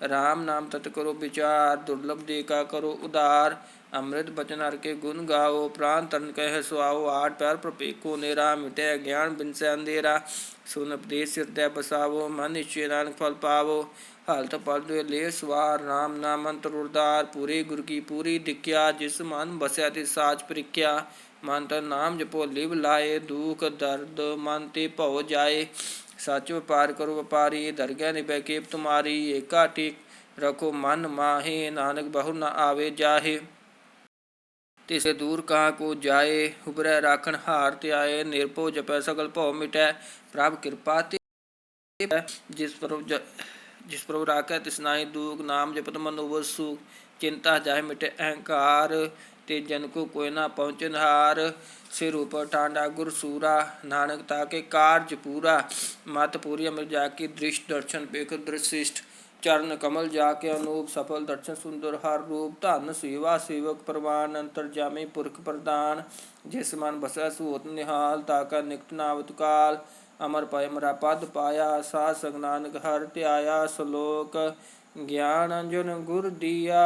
राम नाम तत करो विचार, दुर्लभ देखा करो उदार। अमृत बचन हर के गुण गाओ, प्राण तन कह सुआओ। आठ पैर प्रपेको नेरा, मिटै ज्ञान बिनसै अंधेरा। सुन उपदेश हृदय बसावो, मन निश्चय नानक फल पावो। हालत पल दुए ले सवार, राम नाम अंतर उदार। पूरे गुर की पूरी दिख्या, जिस मन बसै तिस साच परिख्या। मन तन नाम जपो लिव लाए, दुख दर्द मन ते भव जाए। सच व्यापार करो व्यापारी, दरगह निभै केप तुम्हारी। एका टेक रखो मन माहे, नानक बहु न आवे जाहे। तिसे दूर कहाँ को जाए, उबरै राखण हार त्याए। निरभउ जपै सगल भउ मिटै, प्रभ कृपा ते जिस प्रभु राखै तिस नाहि दूख। नाम जपत मनोबत सुख, चिंता जाहि मिटे अहंकार। ते जन को कोई ना पहुँचन हार, सिर ऊपर टांडा गुर सूरा। नानक ताके कार्य पूरा, मत पूरी अमर जाकी दृष्ट। दर्शन पेख दृशिष्ट, चरण कमल जाके अनूप। सफल दर्शन सुंदर हर रूप, धन सेवा सेवक परवान। अंतर जामे पुरख प्रदान, जिस मन बसै सुहोत निहाल। ताका निकट नावत काल, अमर पय मरा पद पाया। साध संग नानक हर ध्याया। सलोक ज्ञान अंजन गुर दिया,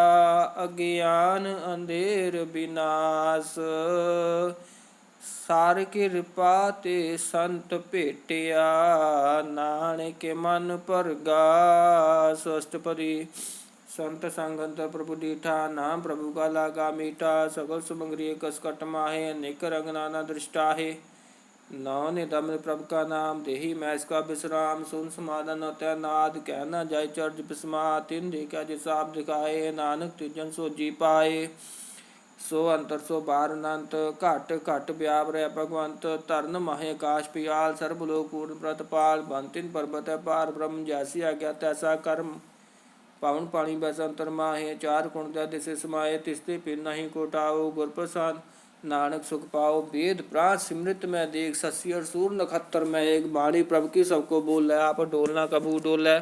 अज्ञान अंधेर विनाश। सार कृपा ते संत भेटिया, नानक मन परगास। अष्टपदी। संत संगत प्रभु दीठा, नाम प्रभु का लागा मीठा। सगल सुमंगरी कसकट माहे, अनेक रंग नाना दृष्टा है। नौ निधम प्रभु का नाम, देही मैं इसका विश्राम। सुन समाधन होता नाद, कहना जाय चर्ज पिस्मा। तिन देखा जिस आप दिखाए, नानक तिजन सो जी पाए। सो अंतर सो बार अनंत, घट घट व्याप रह भगवंत। तरन माहे आकाश पियाल, सर्ब लोक पूर्ण प्रतपाल। बंतिन पर्वत है पार ब्रह्म, जैसी आज्ञा तैसा कर्म। पावन पानी बसंतर माहे, चार कुण दै दिसे समाये। तिसते पिन नहीं कोटाओ, गुर प्रसाद नानक सुख पाओ। वेद प्राण सिमृत में देख, शशि और सूर नक्षत्र में एक। बाणी प्रभु की सबको बोल, आप डोलना कबू डोलै।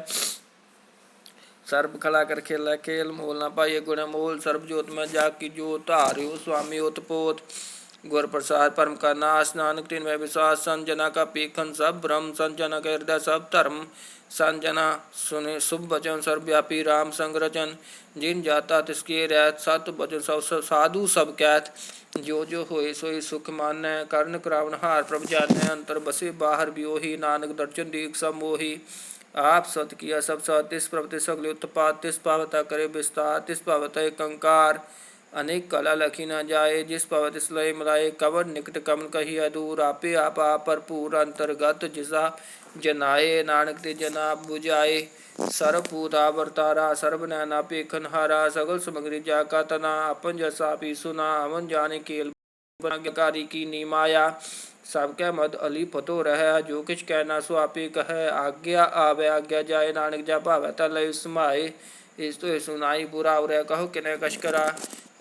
सर्ब खला कर खेला खेल, मोल न पाइए गुण मोल। सर्ब जोत में जाग की जोत, हारियो स्वामी ओतपोत। गुर प्रसाद परम का नाश, नानक तिन में विश्वास। संजना का पीखन सब ब्रह्म, संजना का हृदय सब धर्म। संजना सुने शुभ वचन, सर्वव्यापी राम संग रचन। जिन जाता तिसके रहत, सत वचन सब साधु सब कहत। जो जो होए सोई सुख मानै, कर्ण करावन हार प्रभ जानै। अंतर बसे बाहर बियोही, नानक दर्शन दीख सब मोही। आप सत किया सब साथ, तिस प्रभु सगले उत्पात। तिस पावता करे विस्तार, तिस पावता एक कंकार। अनेक कला लखी न जाए, जिस पावत तिस लय मिलाए। कवर निकट कमल कही अदूर, आपे आप भरपूर। अंतर्गत जिसा जनाए, नानक ते जना बुझाए। सर्वभूत आवर्तारा, सर्व नैना पेखन हारा। सगल समग्री जाका तना, अपन जैसा भी सुना। अमन जाने केल कारी की नीमाया। सबके मद अली फतो रह, जो किछ कहना सो आपे कह। आज्ञा आवे आज्ञा जाए, नानक जा भावै ता लय समाए। इस तो सुनाई बुरा उरै, कहो किने कछ करा।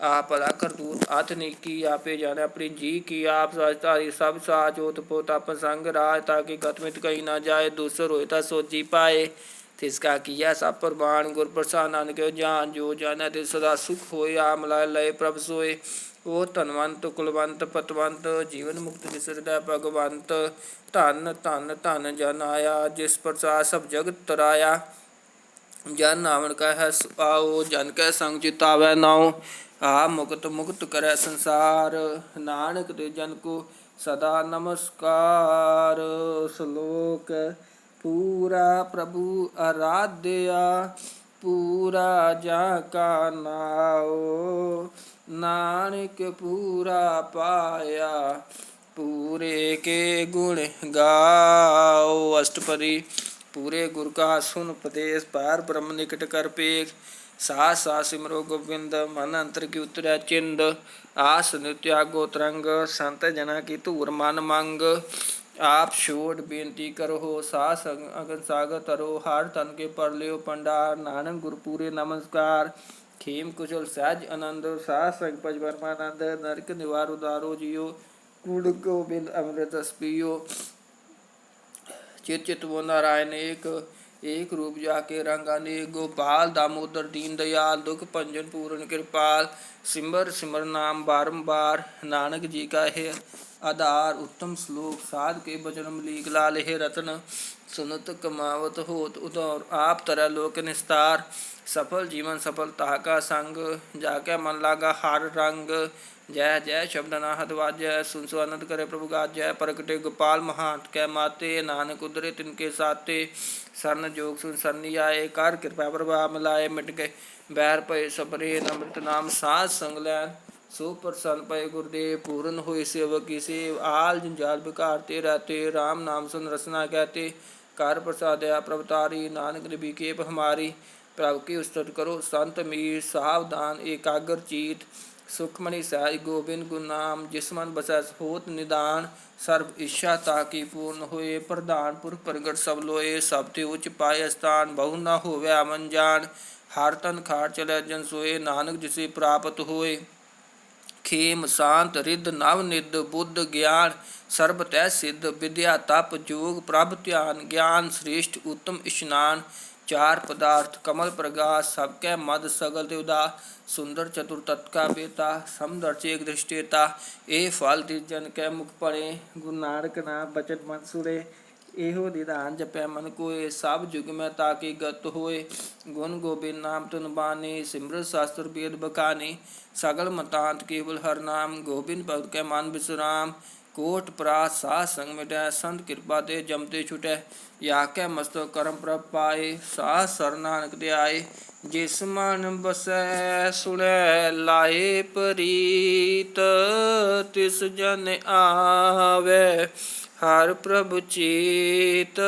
आप भला कर दूत अत नेकी, आपे जाने अपनी जी की। आप साजधारी सब साच, ओत पोत अपन संग राज। ताकि गतमित कही न जाए, दूसर होए ता सोची पाए। तिसका किया सब प्रमाण, गुर प्रसाद नानक जान। जो जाने तिस सदा सुख होए, आमला लय प्रभ सोए। ओ धनवंत कुलवंत पतवंत, जीवन मुक्त जिस हृदय भगवंत। धन धन धन जन आया, जिस प्रसाद सब जगत तराया। जन नावण का है आओ, जन कै संग चितावै नाउ। आ मुक्त मुक्त करे संसार, नानक ते जन को सदा नमस्कार। श्लोक पूरा प्रभु आराध्या, पूरा जाका नाओ। नानक पूरा पाया, पूरे के गुण गाओ। अष्टपदी। पूरे गुरु का सुन उपदेश, पार ब्रह्म निकट कर पेख। साथ साथ सिमरो गोविंद, मन अंतर की उतरै चिंद। आस त्यागो तरंग, संत जना की धूर मन मंग। आप छोड़ बेनती करो, सास अगन सागर तरो। हार तन के पर लियो पंडार, नानक गुरु पूरे नमस्कार। खेम कुशल सहज आनंद, सास संग पज परमानंद। नरक निवार उदारो जियो, गुण गोबिंद अमृत रस पियो। चित चित वो नारायण एक, एक रूप जाके रंग अनेक। गोपाल दामोदर दीन दयाल, दुख भंजन पूर्ण कृपाल। सिमर सिमर नाम बारंबार, नानक जी का है आधार। उत्तम श्लोक, साध के बचन लीक लाल है रतन। सुनत कमावत होत उदौर, आप तरह लोक निस्तार। सफल जीवन सफलता का संग, जाके मन लागा हार रंग। जय जय शब्द नाहत वाजय, सुन सो आनंद करे प्रभु गाजय। प्रगटे गोपाल महांत कै माते, नानक उदरे तिनके साते। सरन जोग सुन सरनी आए, कर कृपा प्रभाव मिलाए। मिट गए बैर भय सबरे, अमृत नाम साध संग लैन। सो प्रसन्न पय गुरुदेव, पूर्ण होय सेवक की सेव। आल जंजाल बिकारते रहते, राम नाम सुन रसना कहते। कर प्रसादया प्रभुतारी, नानक निबी केप हमारी। प्रभु की उस्तत करो संत मीर, सावधान एकाग्र चित। सुखमणि सहज गोबिंद गुरु नाम, जिस मन बसै होत निदान। सर्व इच्छा ताकी पूर्ण होए, प्रधान पुरख प्रगट सब लोए। सब ते उच्च पाए स्थान, बहु न होवै अमन जान। हर तन खाट चलै जन सोए, नानक जिसे प्राप्त होए। खेम शांत रिद नव निद, बुद्ध ज्ञान सर्ब तै सिद्ध। विद्या तप जोग प्रभ ध्यान, ज्ञान श्रेष्ठ उत्तम स्नान। चार पदार्थ कमल प्रगास, सबकै मद सगल देवदा। सुंदर चतुर तत्का बेता, समदर्शी एक दृष्टेता। ए फल तिस जन कै मुख पड़े, गुरु नानक नाम बचन मन सुरे। एहो निधान जपै मन कोय, सब जुग में ताके गत होय। गुण गोबिंद नाम तुन बानी, सिमरत शास्त्र वेद बखानी। सगल मतांत केवल हर नाम, गोबिंद भक्त कै मन विश्राम। ਕੋਟ ਪ੍ਰਾਸ ਸਾਧ ਸੰਗ ਮਿਟੈ, ਸੰਤ ਕਿਰਪਾ ਤੇ ਜਮਤੇ ਛੁਟੈ। ਯਾ ਕੈ ਮਸਤਕ ਕਰਮ ਪ੍ਰਭ ਪਾਏ, ਸਾਧ ਸਰ ਨਾਨਕ ਧਿਆਏ। ਜਿਸ ਮਨ ਬਸੈ ਸੁਣੈ ਲਾਏ ਪ੍ਰੀਤ, ਤਿਸ ਜਨ ਆਵੈ ਹਰਿ ਪ੍ਰਭ ਚੀਤ।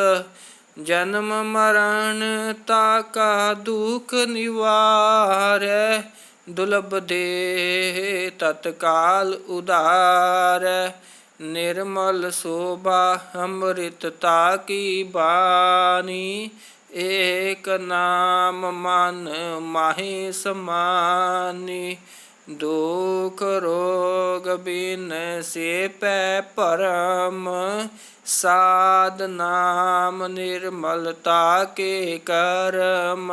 ਜਨਮ ਮਰਨ ਤਾਕਾ ਦੁਖ ਨਿਵਾਰੈ, ਦੁਲਭ ਦੇ ਤਤਕਾਲ ਉਧਾਰੈ। ਨਿਰਮਲ ਸੋਭਾ ਅੰਮ੍ਰਿਤ ਤਾਕੀ ਬਾਣੀ, ਏਕ ਨਾਮ ਮਨ ਮਾਹੀ ਸਮਾਨੀ। ਦੁਖ ਰੋਗ ਬਿਨ ਸੇ ਪੈ ਭਰਮ, ਸਾਧ ਨਾਮ ਨਿਰਮਲਤਾ ਕੇ ਕਰਮ।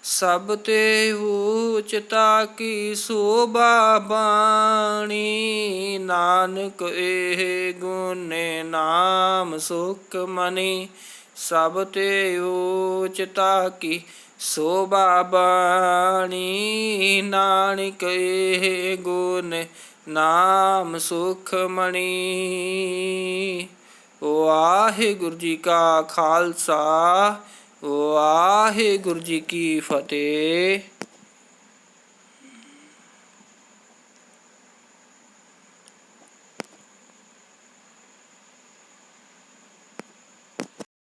ਸਭ ਤੇ ਊਚ ਤਾਕੀ ਸੋਭਾ ਬਾਣੀ, ਨਾਨਕ ਇਹ ਗੁਣ ਨਾਮ ਸੁਖ ਮਨੀ। ਸਭ ਤੇ ਊਚ ਤਾਕੀ ਸੋਭਾ ਬਾਣੀ, ਨਾਨਕ ਇਹ ਗੁਣ ਨਾਮ ਸੁਖ ਮਣੀ। ਵਾਹਿਗੁਰੂ ਜੀ ਕਾ ਖਾਲਸਾ, ਵਾਹਿਗੁਰੂ ਜੀ ਕੀ ਫਤਿਹ।